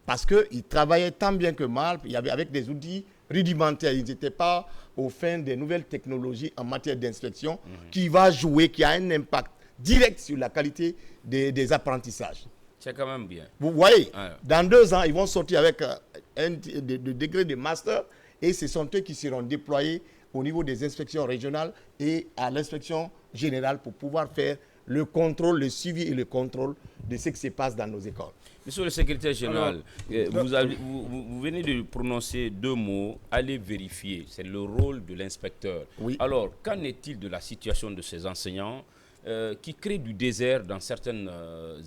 Parce qu'ils travaillaient tant bien que mal, il y avait avec des outils rudimentaires. Ils n'étaient pas au fin des nouvelles technologies en matière d'inspection qui va jouer, qui a un impact direct sur la qualité des apprentissages. C'est quand même bien. Vous voyez, Ouais. dans 2 ans, ils vont sortir avec un degré de master et ce sont eux qui seront déployés au niveau des inspections régionales et à l'inspection générale pour pouvoir faire le contrôle, le suivi et le contrôle de ce qui se passe dans nos écoles. Monsieur le secrétaire général, vous venez de prononcer 2 mots, allez vérifier. C'est le rôle de l'inspecteur. Oui. Alors, qu'en est-il de la situation de ces enseignants qui créent du désert dans certaines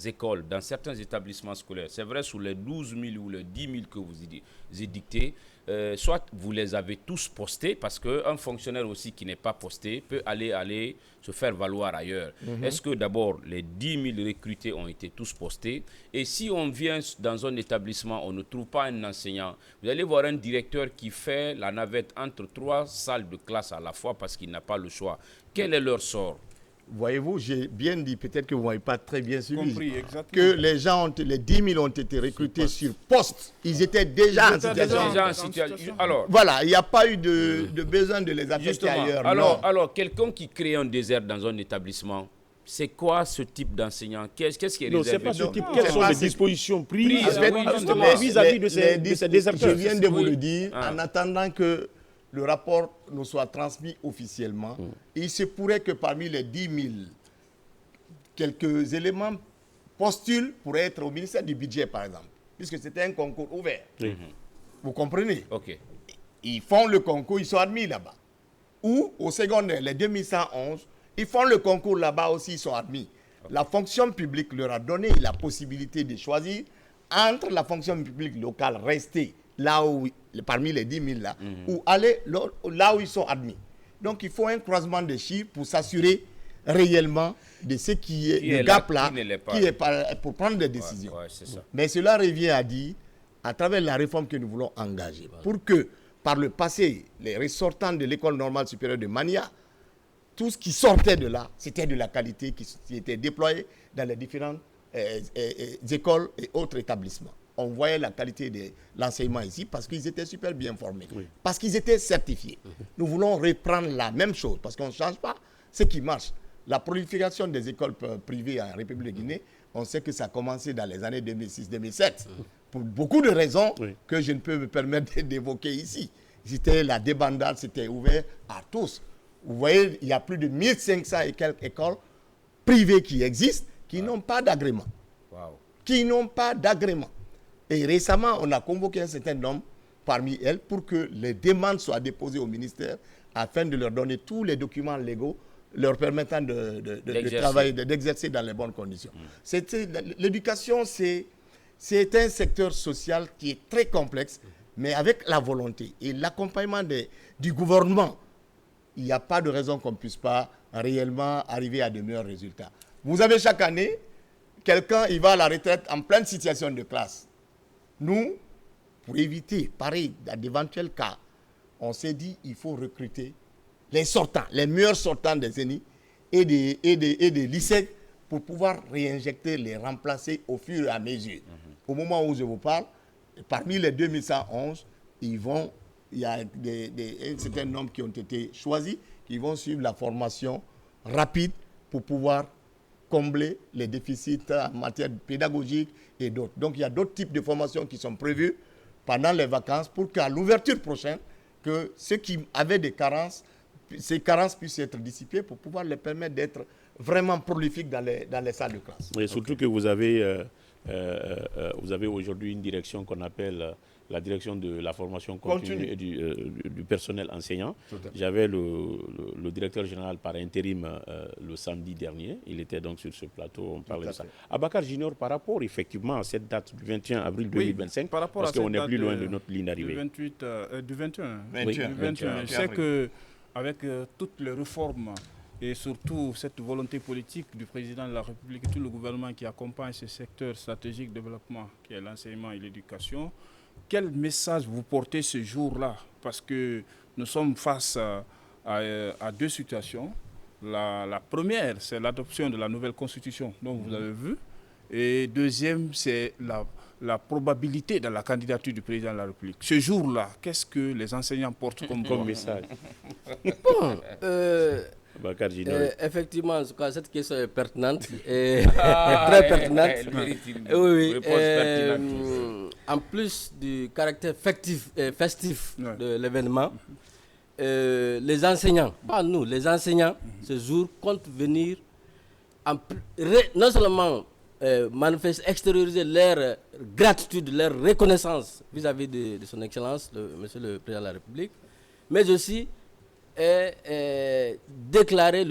écoles, dans certains établissements scolaires? C'est vrai, sur les 12 000 ou les 10 000 que vous édictez, soit vous les avez tous postés, parce qu'un fonctionnaire aussi qui n'est pas posté peut aller se faire valoir ailleurs. Est-ce que d'abord les 10 000 recrutés ont été tous postés? Et si on vient dans un établissement, on ne trouve pas un enseignant, vous allez voir un directeur qui fait la navette entre 3 salles de classe à la fois parce qu'il n'a pas le choix. Quel est leur sort? Voyez-vous, j'ai bien dit, peut-être que vous n'avez pas très bien suivi, Compris, exactement. que les gens, les 10 000 ont été recrutés sur poste. Ils étaient déjà en situation. Déjà en situation. Alors, Voilà, il n'y a pas eu de besoin de les affecter justement, ailleurs. Non. alors quelqu'un qui crée un désert dans un établissement, c'est quoi ce type d'enseignant? Qu'est-ce qui est Non, c'est réservé? pas ce type. Non, Quelles c'est sont pas les ce- dispositions prises justement, vis-à-vis de ces déserteurs? Je viens de vous Oui. le dire, Ah. en attendant que le rapport nous soit transmis officiellement, il se pourrait que parmi les 10 000, quelques éléments postulent pour être au ministère du Budget, par exemple, puisque c'était un concours ouvert. Oui. Vous comprenez? Ok. Ils font le concours, ils sont admis là-bas. Ou au secondaire, les 2111, ils font le concours là-bas aussi, ils sont admis. La fonction publique leur a donné la possibilité de choisir entre la fonction publique locale, rester là où, parmi les 10 000 là, ou aller là où ils sont admis. Donc il faut un croisement des chiffres pour s'assurer réellement de ce qui est Qui le est gap là, là, qui ne l'est pas. qui est pour prendre des décisions. Ouais, c'est ça. Mais cela revient à dire, à travers la réforme que nous voulons engager, pour que, par le passé, les ressortants de l'école normale supérieure de Mania, tout ce qui sortait de là, c'était de la qualité qui était déployée dans les différentes écoles et autres établissements. On voyait la qualité de l'enseignement ici parce qu'ils étaient super bien formés, parce qu'ils étaient certifiés. Nous voulons reprendre la même chose parce qu'on ne change pas ce qui marche. La prolifération des écoles privées en République de Guinée, on sait que ça a commencé dans les années 2006-2007. Pour beaucoup de raisons que je ne peux me permettre d'évoquer ici. C'était la débandade, c'était ouvert à tous. Vous voyez, il y a plus de 1500 et quelques écoles privées qui existent, qui n'ont pas d'agrément. Wow. Qui n'ont pas d'agrément. Et récemment, on a convoqué un certain nombre parmi elles pour que les demandes soient déposées au ministère afin de leur donner tous les documents légaux leur permettant de travailler, d'exercer dans les bonnes conditions. L'éducation, c'est un secteur social qui est très complexe, mais avec la volonté et l'accompagnement du gouvernement, il n'y a pas de raison qu'on ne puisse pas réellement arriver à de meilleurs résultats. Vous avez chaque année, quelqu'un, il va à la retraite en pleine situation de classe. Nous, pour éviter, pareil, d'éventuels cas, on s'est dit il faut recruter les sortants, les meilleurs sortants des ENI et des lycées pour pouvoir réinjecter, les remplacer au fur et à mesure. Au moment où je vous parle, parmi les 2111, il y a un certain nombre qui ont été choisis, qui vont suivre la formation rapide pour pouvoir combler les déficits en matière pédagogique et d'autres. Donc il y a d'autres types de formations qui sont prévues pendant les vacances pour qu'à l'ouverture prochaine, que ceux qui avaient des carences, ces carences puissent être dissipées pour pouvoir les permettre d'être vraiment prolifiques dans les salles de classe. Et surtout que vous avez aujourd'hui une direction qu'on appelle la direction de la formation continue et du personnel enseignant. J'avais le directeur général par intérim le samedi dernier. Il était donc sur ce plateau, on parlait de ça. Abakar Junior, par rapport effectivement à cette date du 21 avril 2025, par rapport parce qu'on est plus loin de du notre ligne d'arrivée. Du 21. Oui, Du 21. Je sais qu'avec toutes les réformes et surtout cette volonté politique du président de la République et tout le gouvernement qui accompagne ce secteur stratégique de développement qui est l'enseignement et l'éducation, quel message vous portez ce jour-là? Parce que nous sommes face à deux situations. La première, c'est l'adoption de la nouvelle constitution dont vous avez vu. Et deuxième, c'est la probabilité dans la candidature du président de la République. Ce jour-là, qu'est-ce que les enseignants portent comme message? Bon, Effectivement, en tout cas, cette question est pertinente et très pertinente. Oui, en plus du caractère festif de l'événement, les enseignants, pas nous, les enseignants, ce jour comptent venir non seulement manifester, extérioriser leur gratitude, leur reconnaissance vis-à-vis de son Excellence, Monsieur le Président de la République, mais aussi déclarer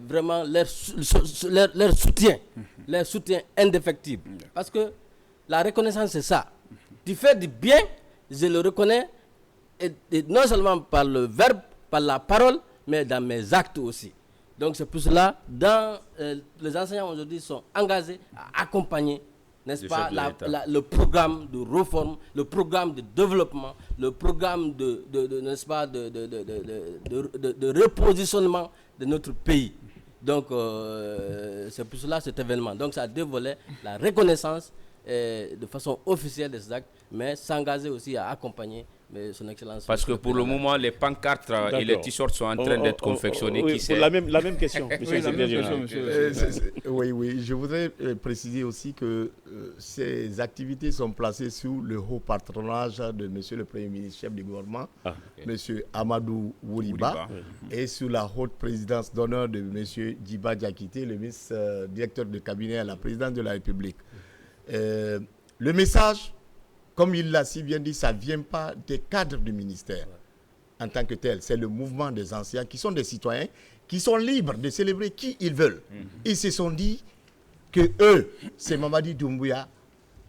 vraiment leur soutien indéfectible. Parce que la reconnaissance, c'est ça. Tu fais du bien, je le reconnais, et non seulement par le verbe, par la parole, mais dans mes actes aussi. Donc c'est pour cela, les enseignants aujourd'hui sont engagés à accompagner, n'est-ce pas, le programme de réforme, le programme de développement, le programme n'est-ce pas, de repositionnement de notre pays. Donc c'est pour cela cet événement. Donc ça a deux volets, la reconnaissance de façon officielle des actes, mais s'engager aussi à accompagner son Excellence. Parce que pour le moment, les pancartes et les t-shirts sont en train d'être confectionnés. Oui, la même question, monsieur le secrétaire général. Oui, je voudrais préciser aussi que ces activités sont placées sous le haut patronage de monsieur le Premier ministre, chef du gouvernement, monsieur Amadou Wouriba, et sous la haute présidence d'honneur de monsieur Djiba Diakité, le ministre directeur de cabinet à la présidence de la République. Le message, comme il l'a si bien dit, ça ne vient pas des cadres du ministère en tant que tel. C'est le mouvement des anciens qui sont des citoyens, qui sont libres de célébrer qui ils veulent. Ils se sont dit que eux, c'est Mamadi Doumbouya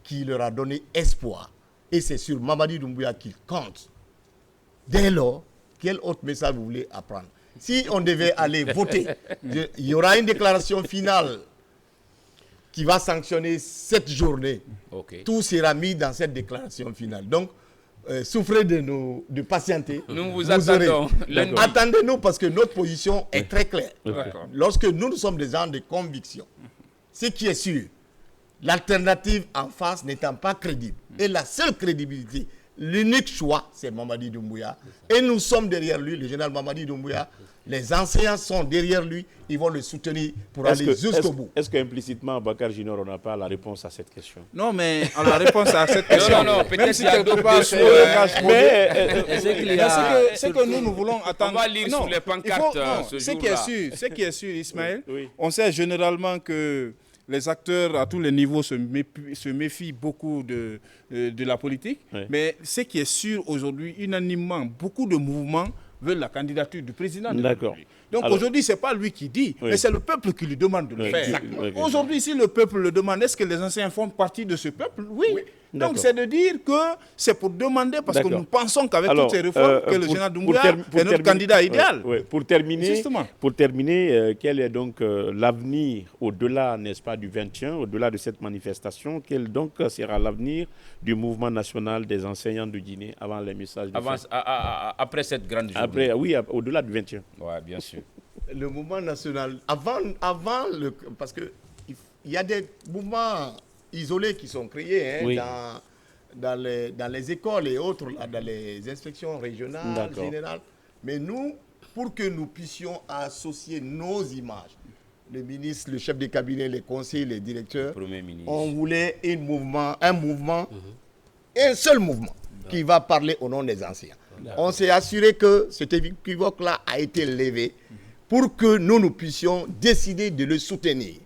qui leur a donné espoir. Et c'est sur Mamadi Doumbouya qu'ils comptent. Dès lors, quel autre message vous voulez apprendre? Si on devait aller voter, il y aura une déclaration finale qui va sanctionner cette journée. Tout sera mis dans cette déclaration finale. Donc, souffrez de patienter. Nous vous attendons. Attendez-nous parce que notre position est très claire. Lorsque nous sommes des gens de conviction, ce qui est sûr, l'alternative en face n'étant pas crédible, et la seule crédibilité, l'unique choix, c'est Mamadi Doumbouya. Et nous sommes derrière lui, le général Mamadi Doumbouya. Les enseignants sont derrière lui, ils vont le soutenir pour aller jusqu'au bout. Est-ce qu'implicitement, Bakar Junior, on n'a pas la réponse à cette question? Non, mais on a la réponse à cette question. Non, peut-être si quelque part, c'est ce que nous voulons attendre. On va lire sur les pancartes ce jour-là. Ce qui est sûr, Ismaël, on sait généralement que les acteurs à tous les niveaux se méfient beaucoup de la politique. Mais ce qui est sûr aujourd'hui, unanimement, beaucoup de mouvements veulent la candidature du président de la République. Donc aujourd'hui, ce n'est pas lui qui dit, mais c'est le peuple qui lui demande de le faire. Aujourd'hui, si le peuple le demande, est-ce que les anciens font partie de ce peuple? Oui. Donc c'est de dire que c'est pour demander, parce que nous pensons qu'avec toutes ces réformes, que le général Doumbouya est notre candidat idéal. Pour terminer, quel est donc l'avenir au-delà, n'est-ce pas, du 21, au-delà de cette manifestation, quel donc sera l'avenir du mouvement national des enseignants de Guinée avant les messages de fin? Après cette grande journée. Oui, au-delà du 21. Oui, bien sûr. Le mouvement national, parce qu'il y a des mouvements isolés qui sont créés dans les écoles et autres, dans les inspections régionales, générales. Mais nous, pour que nous puissions associer nos images, le ministre, le chef de cabinet, les conseillers, les directeurs, on voulait un mouvement, un seul mouvement qui va parler au nom des anciens. On s'est assuré que cet équivoque-là a été levé pour que nous puissions décider de le soutenir.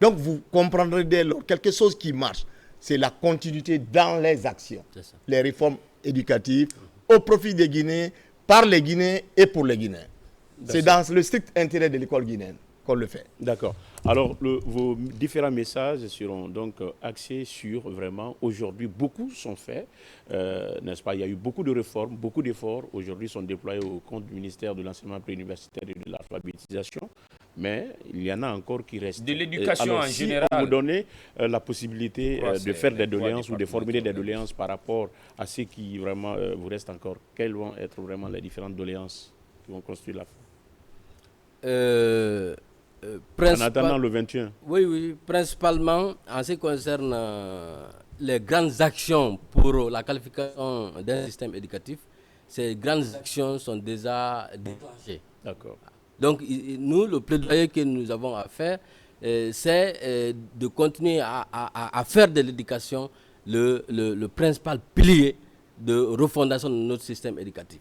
Donc vous comprendrez dès lors, quelque chose qui marche, c'est la continuité dans les actions. Les réformes éducatives au profit des Guinéens, par les Guinéens et pour les Guinéens. C'est dans le strict intérêt de l'école guinéenne qu'on le fait. D'accord. Alors, vos différents messages seront donc axés sur vraiment, aujourd'hui, beaucoup sont faits, n'est-ce pas? Il y a eu beaucoup de réformes, beaucoup d'efforts, aujourd'hui sont déployés au compte du ministère de l'enseignement préuniversitaire et de l'alphabétisation, mais il y en a encore qui restent. De l'éducation en général. Si vous donnez la possibilité de faire des doléances ou de formuler des doléances par rapport à ce qui vraiment vous reste encore, quelles vont être vraiment les différentes doléances qui vont construire la fin? En attendant le 21. Oui, principalement en ce qui concerne les grandes actions pour la qualification d'un système éducatif, ces grandes actions sont déjà déclenchées. D'accord. Donc, nous, le plaidoyer que nous avons à faire, c'est de continuer à faire de l'éducation le principal pilier de refondation de notre système éducatif.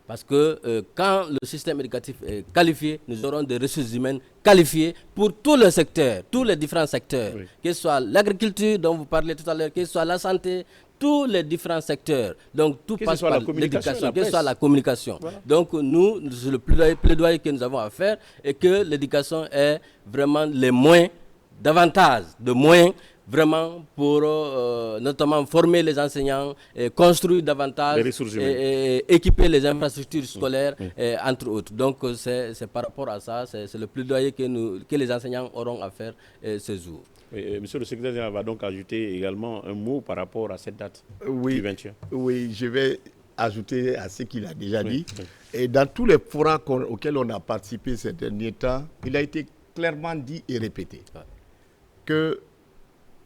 Parce que quand le système éducatif est qualifié, nous aurons des ressources humaines qualifiées pour tous les secteurs, tous les différents secteurs, que ce soit l'agriculture dont vous parlez tout à l'heure, que ce soit la santé, tous les différents secteurs. Donc tout passe par l'éducation, que ce soit la communication. Voilà. Donc nous, c'est le plaidoyer que nous avons à faire et que l'éducation ait vraiment les moyens, davantage de moyens, vraiment pour notamment former les enseignants, construire davantage, et équiper les infrastructures scolaires, entre autres. Donc c'est par rapport à ça, c'est le plaidoyer que les enseignants auront à faire ce jour. Monsieur le secrétaire général va donc ajouter également un mot par rapport à cette date du 21. Oui, je vais ajouter à ce qu'il a déjà dit. Oui. Et dans tous les forums auxquels on a participé ces derniers temps, il a été clairement dit et répété que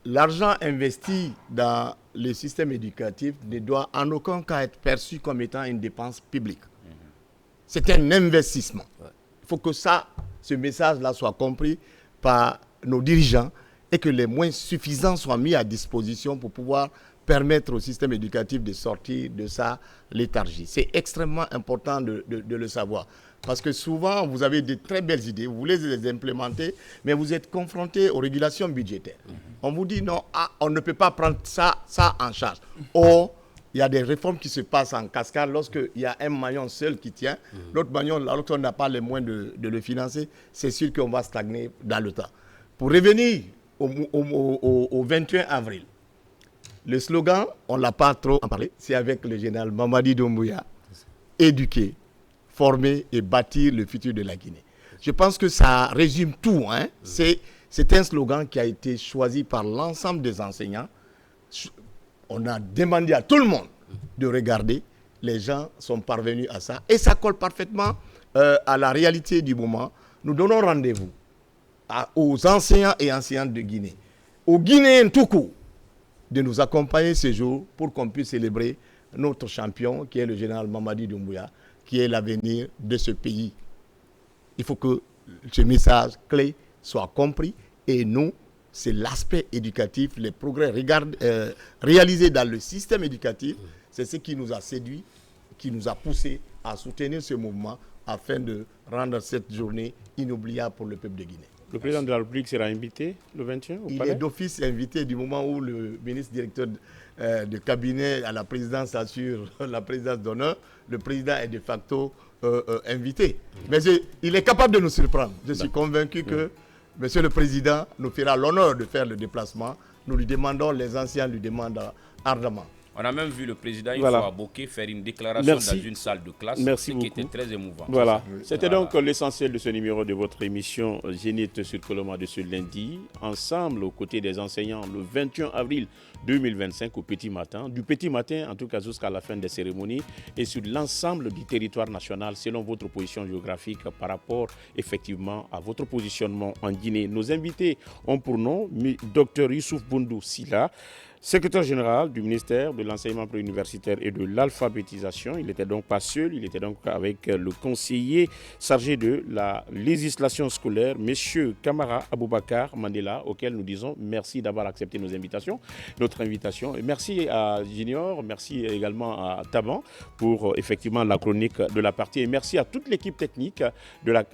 l'argent investi dans le système éducatif ne doit en aucun cas être perçu comme étant une dépense publique. C'est un investissement. Il faut que ce message-là soit compris par nos dirigeants et que les moyens suffisants soient mis à disposition pour pouvoir permettre au système éducatif de sortir de sa léthargie. C'est extrêmement important de le savoir. Parce que souvent, vous avez de très belles idées, vous voulez les implémenter, mais vous êtes confronté aux régulations budgétaires. On vous dit non, on ne peut pas prendre ça en charge. Or, il y a des réformes qui se passent en cascade lorsqu'il y a un maillon seul qui tient. L'autre maillon, lorsqu'on n'a pas les moyens de le financer, c'est sûr qu'on va stagner dans le temps. Pour revenir au 21 avril, le slogan, on ne l'a pas trop en parlé, c'est avec le général Mamadi Doumbouya, éduquer, former et bâtir le futur de la Guinée. Je pense que ça résume tout. C'est un slogan qui a été choisi par l'ensemble des enseignants. On a demandé à tout le monde de regarder. Les gens sont parvenus à ça. Et ça colle parfaitement à la réalité du moment. Nous donnons rendez-vous aux enseignants et enseignantes de Guinée, aux Guinéens tout court, de nous accompagner ce jour pour qu'on puisse célébrer notre champion, qui est le général Mamadi Doumbouya, qui est l'avenir de ce pays. Il faut que ce message clé soit compris. Et nous, c'est l'aspect éducatif, les progrès réalisés dans le système éducatif, c'est ce qui nous a séduit, qui nous a poussé à soutenir ce mouvement afin de rendre cette journée inoubliable pour le peuple de Guinée. Le président de la République sera invité le 21 au palais ? Il est d'office invité du moment où le ministre directeur de cabinet à la présidence assure la présidence d'honneur. Le président est de facto invité. Mais il est capable de nous surprendre. Je suis convaincu que Monsieur le Président nous fera l'honneur de faire le déplacement. Nous lui demandons, les anciens lui demandent ardemment. On a même vu le président une fois à Boké faire une déclaration dans une salle de classe, qui était très émouvant. Voilà, c'était donc l'essentiel de ce numéro de votre émission Zénith sur Coloma de ce lundi. Ensemble, aux côtés des enseignants, le 21 avril 2025 au petit matin, du petit matin en tout cas jusqu'à la fin des cérémonies et sur l'ensemble du territoire national selon votre position géographique par rapport effectivement à votre positionnement en Guinée. Nos invités ont pour nom Dr Youssouf Boundou Silla, secrétaire général du ministère de l'enseignement préuniversitaire et de l'alphabétisation. Il n'était donc pas seul, il était donc avec le conseiller chargé de la législation scolaire, M. Kamara Aboubakar Mandela, auquel nous disons merci d'avoir accepté notre invitation. Et merci à Junior, merci également à Taban pour effectivement la chronique de la partie. Et merci à toute l'équipe technique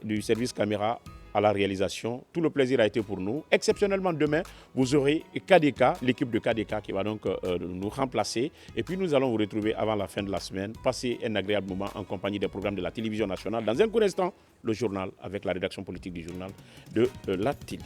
du service caméra à la réalisation. Tout le plaisir a été pour nous. Exceptionnellement, demain, vous aurez KDK, l'équipe de KDK qui va donc nous remplacer. Et puis, nous allons vous retrouver avant la fin de la semaine. Passez un agréable moment en compagnie des programmes de la télévision nationale. Dans un court instant, le journal avec la rédaction politique du journal de la télé.